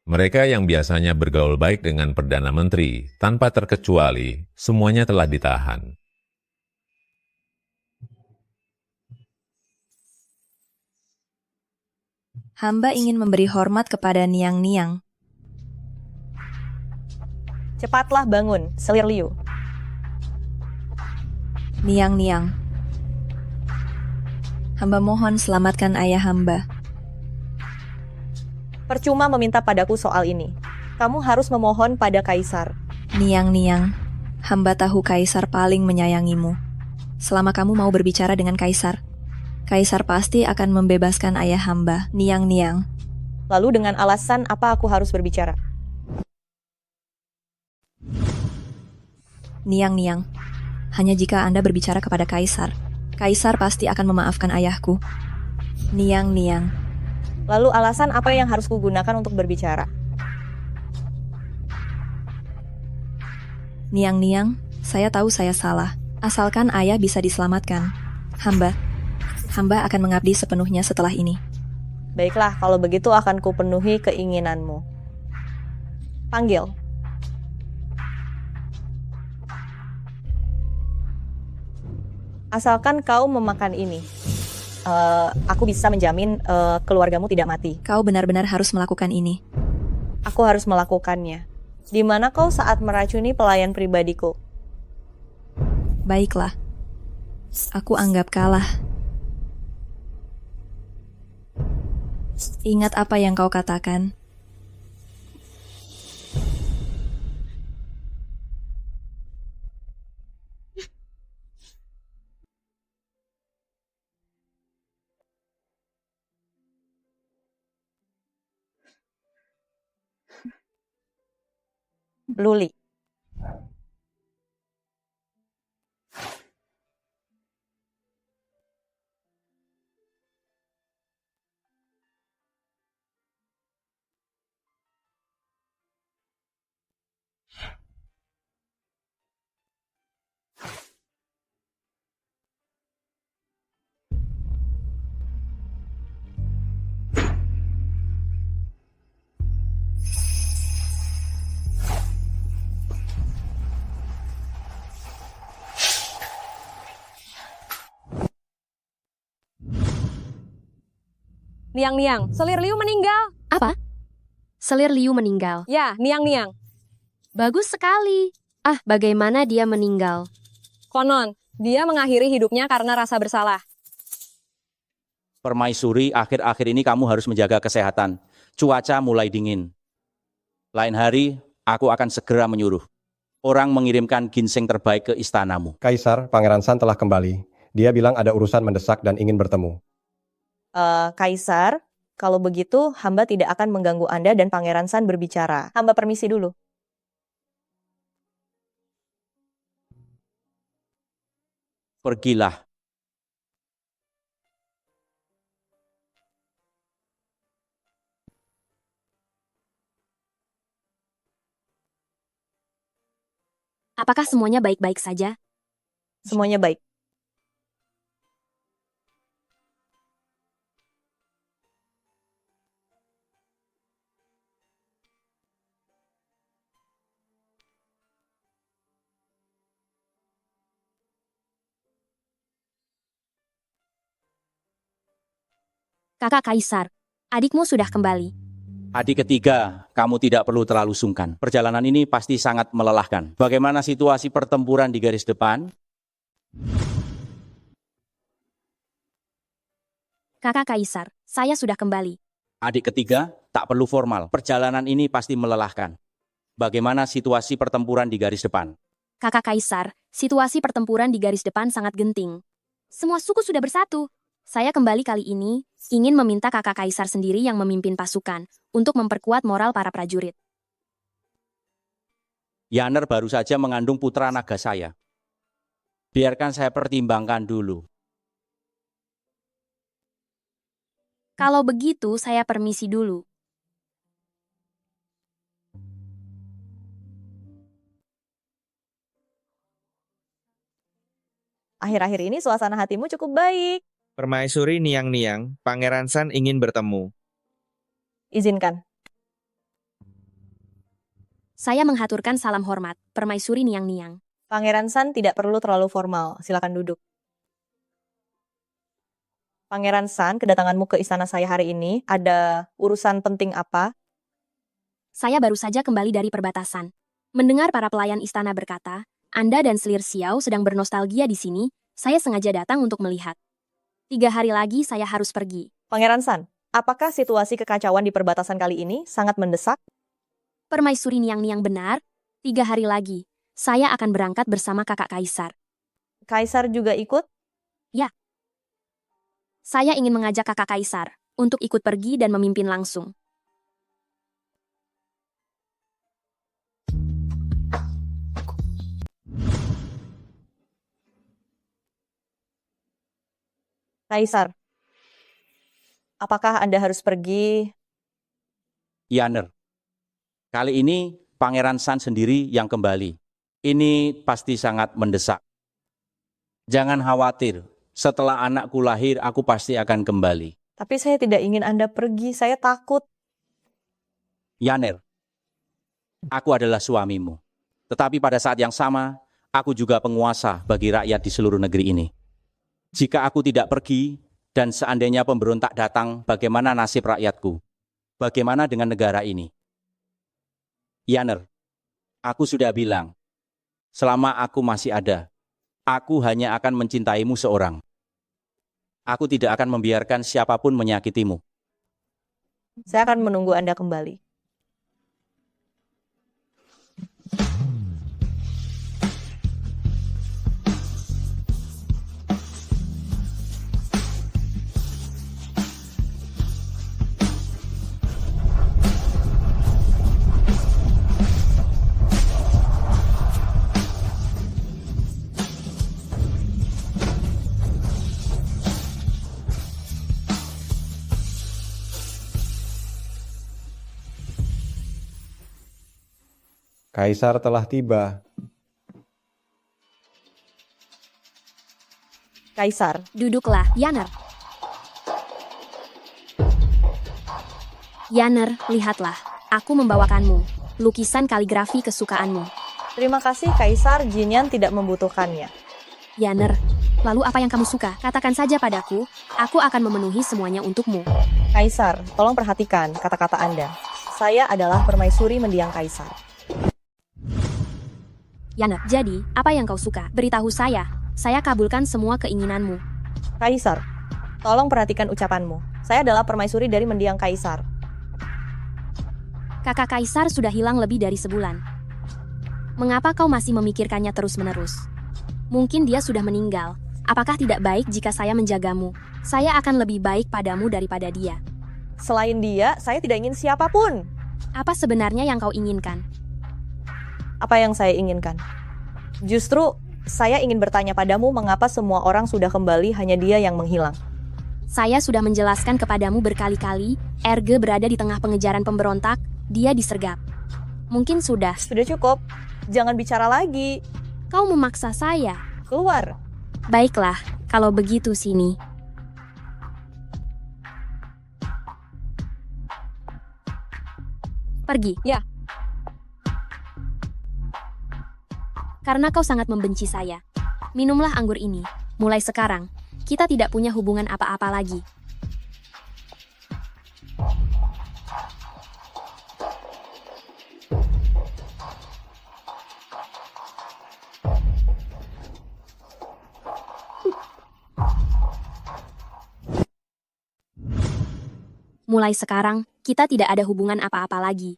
Mereka yang biasanya bergaul baik dengan Perdana Menteri, tanpa terkecuali, semuanya telah ditahan. Hamba ingin memberi hormat kepada Niang-niang. Cepatlah bangun, Selir Liu. Niang-niang. Hamba mohon selamatkan ayah hamba. Percuma meminta padaku soal ini. Kamu harus memohon pada Kaisar. Niang-niang, hamba tahu Kaisar paling menyayangimu. Selama kamu mau berbicara dengan Kaisar, Kaisar pasti akan membebaskan ayah hamba, Niang-niang. Lalu dengan alasan apa aku harus berbicara? Niang-niang, hanya jika Anda berbicara kepada Kaisar, Kaisar pasti akan memaafkan ayahku. Niang-niang. Lalu alasan apa yang harus kugunakan untuk berbicara? Niang-niang, saya tahu saya salah. Asalkan ayah bisa diselamatkan. Hamba akan mengabdi sepenuhnya setelah ini. Baiklah, kalau begitu akan kupenuhi keinginanmu. Panggil. Asalkan kau memakan ini. Aku bisa menjamin keluargamu tidak mati. Kau benar-benar harus melakukan ini. Aku harus melakukannya. Di mana kau saat meracuni pelayan pribadiku? Baiklah. Aku anggap kalah. Ingat apa yang kau katakan. Luli. Niang-Niang, Selir Liu meninggal. Apa? Selir Liu meninggal. Ya, Niang-Niang. Bagus sekali. Ah, bagaimana dia meninggal? Konon, dia mengakhiri hidupnya karena rasa bersalah. Permaisuri, akhir-akhir ini kamu harus menjaga kesehatan. Cuaca mulai dingin. Lain hari, aku akan segera menyuruh orang mengirimkan ginseng terbaik ke istanamu. Kaisar, Pangeran San telah kembali. Dia bilang ada urusan mendesak dan ingin bertemu. Kaisar, kalau begitu hamba tidak akan mengganggu Anda dan Pangeran San berbicara. Hamba permisi dulu. Pergilah. Apakah semuanya baik-baik saja? Semuanya baik. Kakak Kaisar, adikmu sudah kembali. Adik ketiga, kamu tidak perlu terlalu sungkan. Perjalanan ini pasti sangat melelahkan. Bagaimana situasi pertempuran di garis depan? Kakak Kaisar, saya sudah kembali. Adik ketiga, tak perlu formal. Perjalanan ini pasti melelahkan. Bagaimana situasi pertempuran di garis depan? Kakak Kaisar, situasi pertempuran di garis depan sangat genting. Semua suku sudah bersatu. Saya kembali kali ini ingin meminta kakak Kaisar sendiri yang memimpin pasukan untuk memperkuat moral para prajurit. Yaner baru saja mengandung putra naga saya. Biarkan saya pertimbangkan dulu. Kalau begitu, saya permisi dulu. Akhir-akhir ini suasana hatimu cukup baik. Permaisuri Niang-Niang, Pangeran San ingin bertemu. Izinkan. Saya menghaturkan salam hormat, Permaisuri Niang-Niang. Pangeran San tidak perlu terlalu formal. Silakan duduk. Pangeran San, kedatanganmu ke istana saya hari ini ada urusan penting apa? Saya baru saja kembali dari perbatasan. Mendengar para pelayan istana berkata, Anda dan Selir Xiao sedang bernostalgia di sini, saya sengaja datang untuk melihat. 3 hari lagi saya harus pergi. Pangeran San, apakah situasi kekacauan di perbatasan kali ini sangat mendesak? Permaisuri Niang-Niang benar, 3 hari lagi, saya akan berangkat bersama kakak Kaisar. Kaisar juga ikut? Ya. Saya ingin mengajak kakak Kaisar untuk ikut pergi dan memimpin langsung. Kaisar, apakah Anda harus pergi? Yaner, kali ini Pangeran San sendiri yang kembali. Ini pasti sangat mendesak. Jangan khawatir, setelah anakku lahir aku pasti akan kembali. Tapi saya tidak ingin Anda pergi, saya takut. Yaner, aku adalah suamimu. Tetapi pada saat yang sama, aku juga penguasa bagi rakyat di seluruh negeri ini. Jika aku tidak pergi, dan seandainya pemberontak datang, bagaimana nasib rakyatku? Bagaimana dengan negara ini? Yaner, aku sudah bilang, selama aku masih ada, aku hanya akan mencintaimu seorang. Aku tidak akan membiarkan siapapun menyakitimu. Saya akan menunggu Anda kembali. Kaisar telah tiba. Kaisar. Duduklah, Yaner. Yaner, lihatlah. Aku membawakanmu lukisan kaligrafi kesukaanmu. Terima kasih, Kaisar. Jinyan tidak membutuhkannya. Yaner, lalu apa yang kamu suka? Katakan saja padaku, aku akan memenuhi semuanya untukmu. Kaisar, tolong perhatikan kata-kata Anda. Saya adalah permaisuri mendiang Kaisar. Yana, jadi, apa yang kau suka? Beritahu saya kabulkan semua keinginanmu. Kaisar, tolong perhatikan ucapanmu. Saya adalah permaisuri dari mendiang Kaisar. Kakak Kaisar sudah hilang lebih dari sebulan. Mengapa kau masih memikirkannya terus-menerus? Mungkin dia sudah meninggal. Apakah tidak baik jika saya menjagamu? Saya akan lebih baik padamu daripada dia. Selain dia, saya tidak ingin siapapun. Apa sebenarnya yang kau inginkan? Apa yang saya inginkan? Justru, saya ingin bertanya padamu mengapa semua orang sudah kembali, hanya dia yang menghilang. Saya sudah menjelaskan kepadamu berkali-kali, Erge berada di tengah pengejaran pemberontak, dia disergap. Mungkin sudah. Sudah cukup. Jangan bicara lagi. Kau memaksa saya. Keluar. Baiklah, kalau begitu sini. Pergi. Ya. Karena kau sangat membenci saya. Minumlah anggur ini. Mulai sekarang, kita tidak punya hubungan apa-apa lagi. Mulai sekarang, kita tidak ada hubungan apa-apa lagi.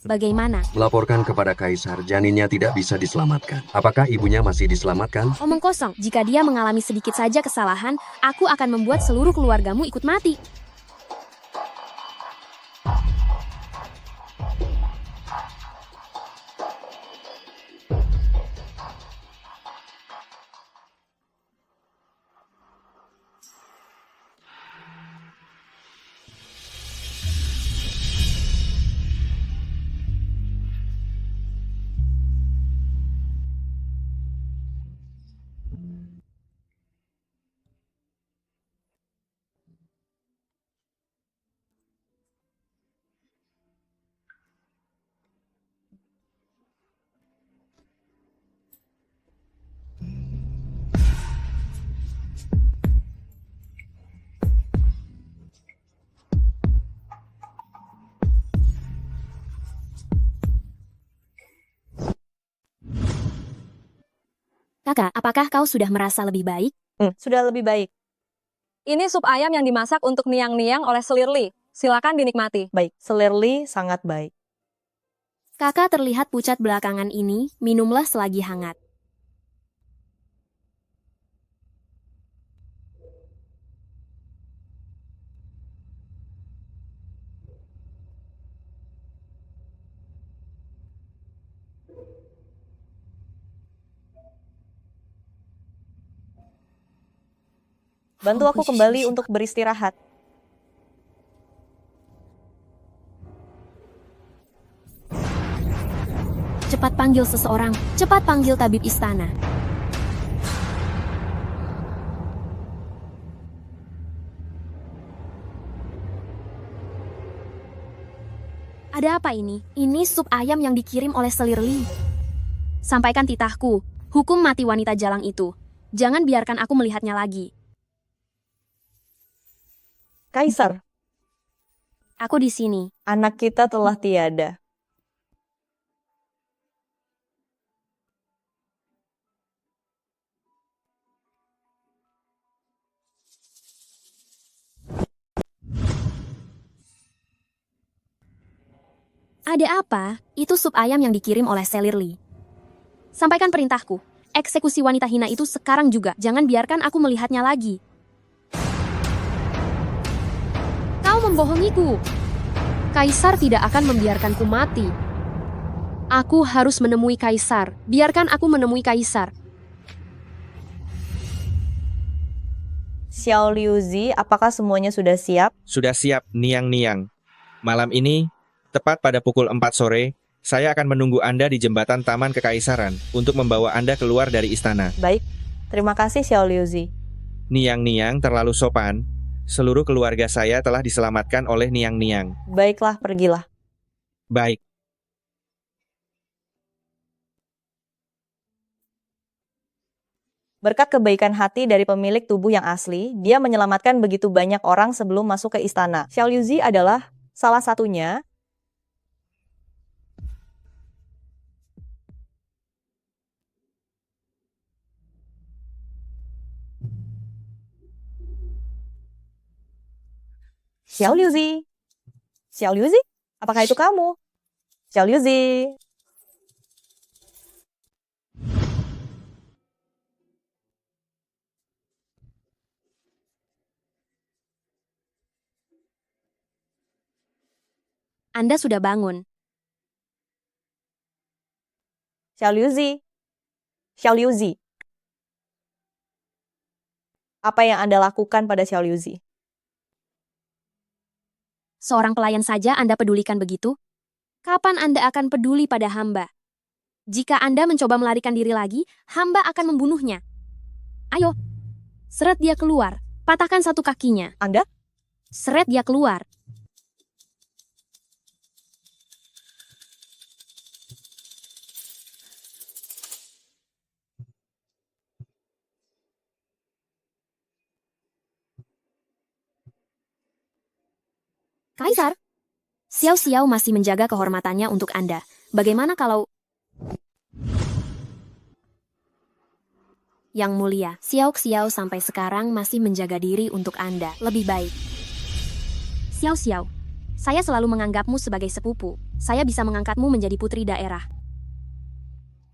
Bagaimana? Melaporkan kepada Kaisar, janinnya tidak bisa diselamatkan. Apakah ibunya masih diselamatkan? Omong kosong, jika dia mengalami sedikit saja kesalahan, aku akan membuat seluruh keluargamu ikut mati. Kakak, apakah kau sudah merasa lebih baik? Sudah lebih baik. Ini sup ayam yang dimasak untuk Niang-Niang oleh Selirli. Silakan dinikmati. Baik, Selirli sangat baik. Kakak terlihat pucat belakangan ini, minumlah selagi hangat. Bantu aku kembali untuk beristirahat. Cepat panggil seseorang, cepat panggil tabib istana. Ada apa ini? Ini sup ayam yang dikirim oleh Selirli. Sampaikan titahku, hukum mati wanita jalang itu. Jangan biarkan aku melihatnya lagi. Kaisar, aku di sini. Anak kita telah tiada. Ada apa? Itu sup ayam yang dikirim oleh Selirli. Sampaikan perintahku. Eksekusi wanita hina itu sekarang juga. Jangan biarkan aku melihatnya lagi. Kau membohongiku. Kaisar tidak akan membiarkanku mati. Aku harus menemui Kaisar. Biarkan aku menemui Kaisar. Xiao Liuzi, apakah semuanya sudah siap? Sudah siap, Niang-Niang. Malam ini, tepat pada pukul 4 sore, saya akan menunggu Anda di jembatan Taman Kekaisaran untuk membawa Anda keluar dari istana. Baik, terima kasih Xiao Liuzi. Niang-Niang terlalu sopan. Seluruh keluarga saya telah diselamatkan oleh Niang-Niang. Baiklah, pergilah. Baik. Berkat kebaikan hati dari pemilik tubuh yang asli, dia menyelamatkan begitu banyak orang sebelum masuk ke istana. Xiao Liuzi adalah salah satunya. Xiao Liuzi. Xiao Liuzi? Apakah itu kamu? Xiao Liuzi. Anda sudah bangun. Xiao Liuzi. Xiao Liuzi. Apa yang Anda lakukan pada Xiao Liuzi? Seorang pelayan saja Anda pedulikan begitu? Kapan Anda akan peduli pada hamba? Jika Anda mencoba melarikan diri lagi, hamba akan membunuhnya. Ayo, seret dia keluar. Patahkan satu kakinya. Anda? Seret dia keluar. Kaisar, Xiao Xiao masih menjaga kehormatannya untuk Anda. Bagaimana kalau... Yang mulia, Xiao Xiao sampai sekarang masih menjaga diri untuk Anda. Lebih baik. Xiao Xiao, saya selalu menganggapmu sebagai sepupu. Saya bisa mengangkatmu menjadi putri daerah.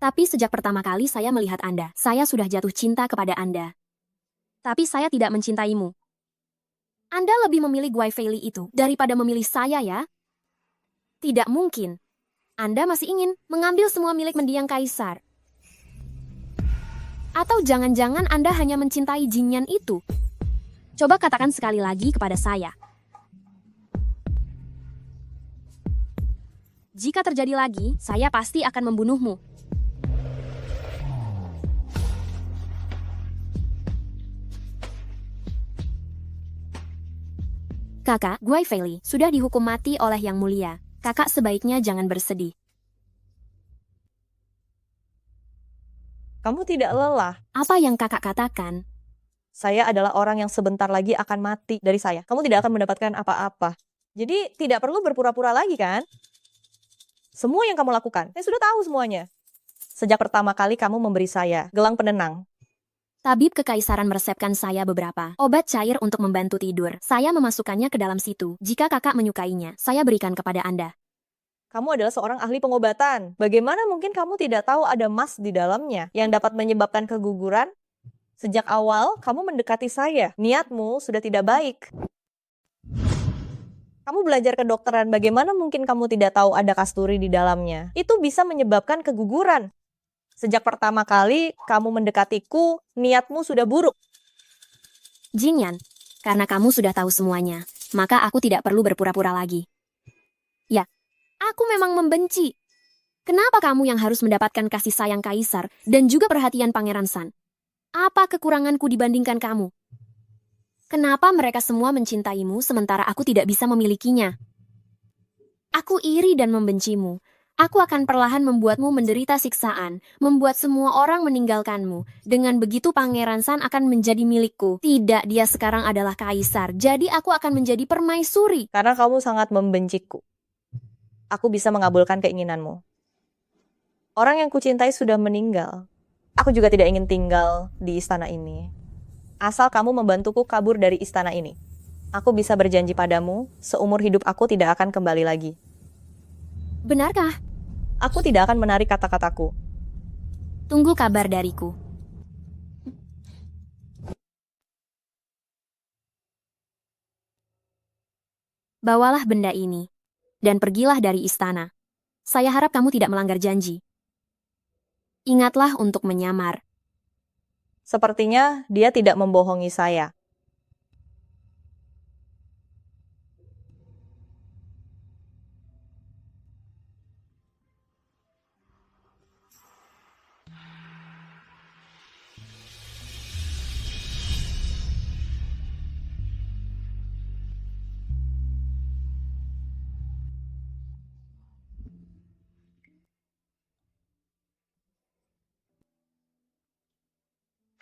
Tapi sejak pertama kali saya melihat Anda, saya sudah jatuh cinta kepada Anda. Tapi saya tidak mencintaimu. Anda lebih memilih Guai Feili itu daripada memilih saya ya? Tidak mungkin. Anda masih ingin mengambil semua milik mendiang kaisar. Atau jangan-jangan Anda hanya mencintai Jinyan itu? Coba katakan sekali lagi kepada saya. Jika terjadi lagi, saya pasti akan membunuhmu. Kakak, Guai Feili sudah dihukum mati oleh Yang Mulia. Kakak sebaiknya jangan bersedih. Kamu tidak lelah. Apa yang kakak katakan? Saya adalah orang yang sebentar lagi akan mati dari saya. Kamu tidak akan mendapatkan apa-apa. Jadi tidak perlu berpura-pura lagi kan? Semua yang kamu lakukan, saya sudah tahu semuanya. Sejak pertama kali kamu memberi saya gelang penenang. Tabib kekaisaran meresepkan saya beberapa obat cair untuk membantu tidur. Saya memasukkannya ke dalam situ. Jika kakak menyukainya, saya berikan kepada Anda. Kamu adalah seorang ahli pengobatan. Bagaimana mungkin kamu tidak tahu ada emas di dalamnya yang dapat menyebabkan keguguran? Sejak awal, kamu mendekati saya. Niatmu sudah tidak baik. Kamu belajar kedokteran, bagaimana mungkin kamu tidak tahu ada kasturi di dalamnya? Itu bisa menyebabkan keguguran. Sejak pertama kali kamu mendekatiku, niatmu sudah buruk. Jinyan, karena kamu sudah tahu semuanya, maka aku tidak perlu berpura-pura lagi. Ya, aku memang membenci. Kenapa kamu yang harus mendapatkan kasih sayang kaisar dan juga perhatian Pangeran San? Apa kekuranganku dibandingkan kamu? Kenapa mereka semua mencintaimu sementara aku tidak bisa memilikinya? Aku iri dan membencimu. Aku akan perlahan membuatmu menderita siksaan, membuat semua orang meninggalkanmu. Dengan begitu Pangeran San akan menjadi milikku. Tidak, dia sekarang adalah kaisar, jadi aku akan menjadi permaisuri. Karena kamu sangat membenciku. Aku bisa mengabulkan keinginanmu. Orang yang kucintai sudah meninggal. Aku juga tidak ingin tinggal di istana ini. Asal kamu membantuku kabur dari istana ini. Aku bisa berjanji padamu, seumur hidup aku tidak akan kembali lagi. Benarkah? Aku tidak akan menarik kata-kataku. Tunggu kabar dariku. Bawalah benda ini, dan pergilah dari istana. Saya harap kamu tidak melanggar janji. Ingatlah untuk menyamar. Sepertinya dia tidak membohongi saya.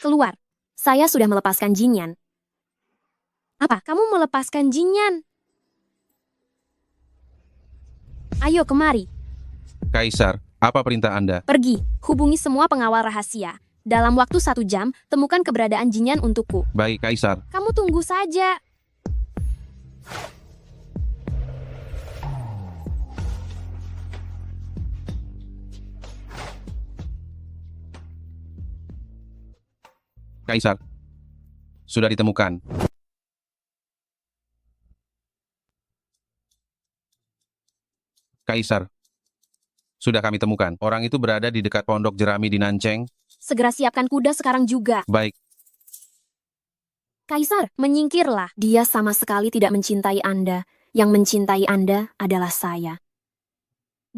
Keluar. Saya sudah melepaskan Jinyan. Apa? Kamu melepaskan Jinyan? Ayo kemari. Kaisar, apa perintah Anda? Pergi. Hubungi semua pengawal rahasia. Dalam waktu 1 jam, temukan keberadaan Jinyan untukku. Baik, Kaisar. Kamu tunggu saja. Kaisar. Sudah ditemukan. Kaisar. Sudah kami temukan. Orang itu berada di dekat pondok jerami di Nancheng. Segera siapkan kuda sekarang juga. Baik. Kaisar, menyingkirlah. Dia sama sekali tidak mencintai Anda. Yang mencintai Anda adalah saya.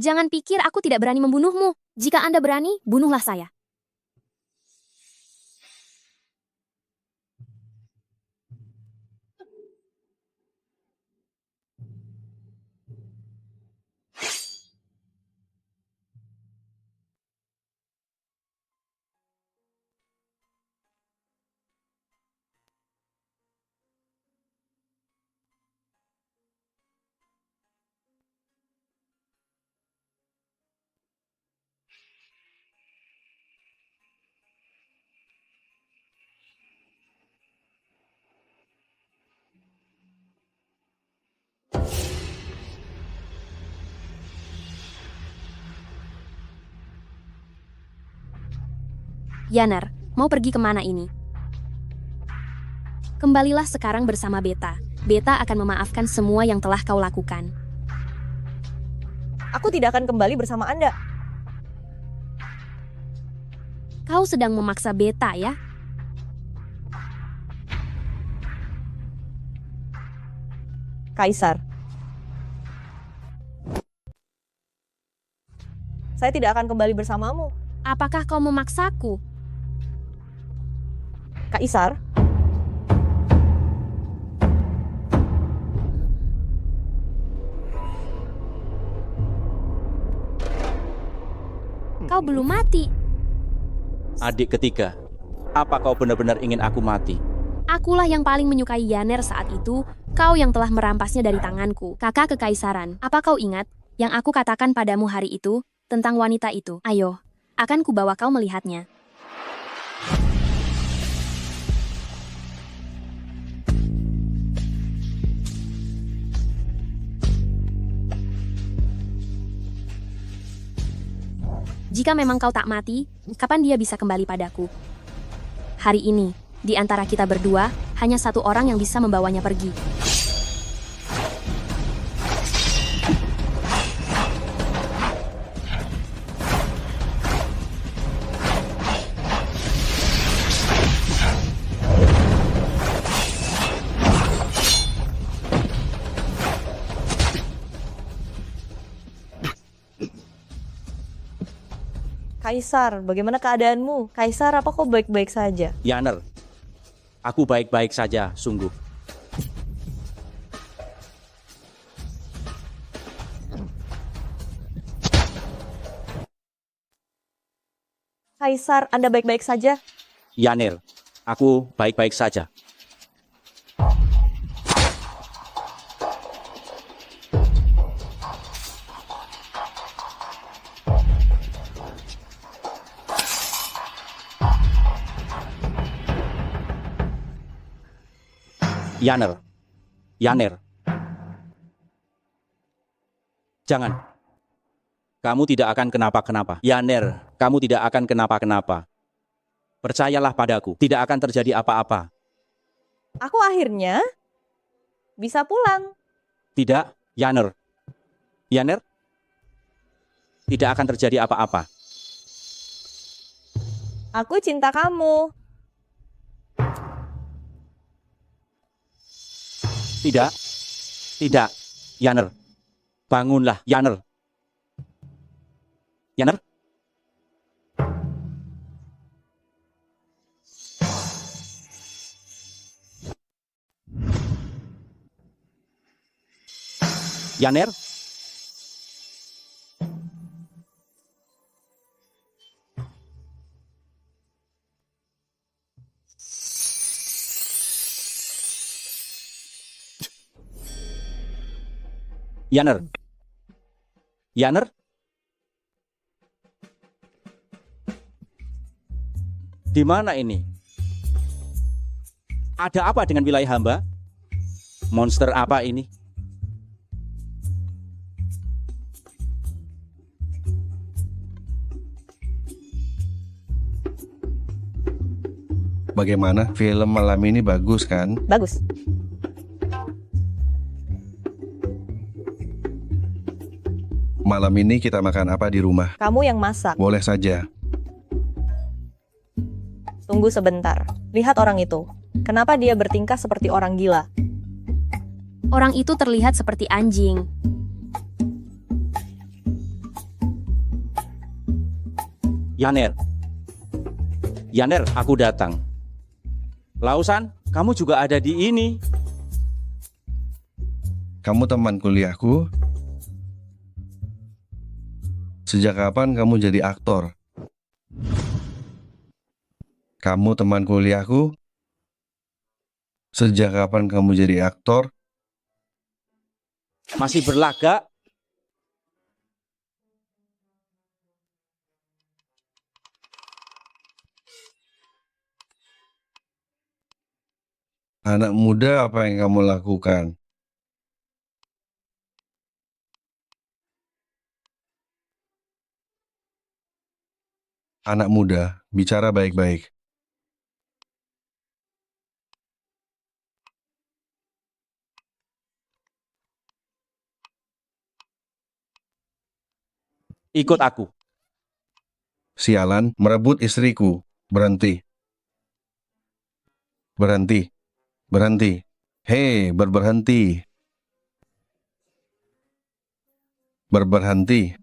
Jangan pikir aku tidak berani membunuhmu. Jika Anda berani, bunuhlah saya. Yaner, mau pergi kemana ini? Kembalilah sekarang bersama Beta. Beta akan memaafkan semua yang telah kau lakukan. Aku tidak akan kembali bersama Anda. Kau sedang memaksa Beta, ya? Kaisar. Saya tidak akan kembali bersamamu. Apakah kau memaksaku? Kaisar. Kau belum mati. Adik ketiga, apa kau benar-benar ingin aku mati? Akulah yang paling menyukai Yaner saat itu. Kau yang telah merampasnya dari tanganku. Kakak kekaisaran, apa kau ingat yang aku katakan padamu hari itu tentang wanita itu? Ayo, akan kubawa kau melihatnya. Jika memang kau tak mati, kapan dia bisa kembali padaku? Hari ini, di antara kita berdua, hanya satu orang yang bisa membawanya pergi. Kaisar, bagaimana keadaanmu? Kaisar, apa kau baik-baik saja? Yaner, aku baik-baik saja, sungguh. Kaisar, Anda baik-baik saja? Yaner, aku baik-baik saja. Yaner, Yaner, jangan. Kamu tidak akan kenapa-kenapa. Yaner, kamu tidak akan kenapa-kenapa. Percayalah padaku, tidak akan terjadi apa-apa. Aku akhirnya bisa pulang. Tidak, Yaner. Yaner, tidak akan terjadi apa-apa. Aku cinta kamu. Tidak, tidak, Yaner. Bangunlah, Yaner. Yaner? Yaner? Yaner. Yaner? Di mana ini? Ada apa dengan wilayah hamba? Monster apa ini? Bagaimana? Film malam ini bagus kan? Bagus. Malam ini kita makan apa di rumah? Kamu yang masak. Boleh saja. Tunggu sebentar. Lihat orang itu. Kenapa dia bertingkah seperti orang gila? Orang itu terlihat seperti anjing. Yaner. Yaner, aku datang. Lausan, kamu juga ada di ini. Kamu teman kuliahku? Sejak kapan kamu jadi aktor? Kamu teman kuliahku? Sejak kapan kamu jadi aktor? Masih berlagak? Anak muda, apa yang kamu lakukan? Anak muda, bicara baik-baik. Ikut aku. Sialan, merebut istriku. Berhenti. Berhenti. Berhenti. Hei, berberhenti. Berberhenti.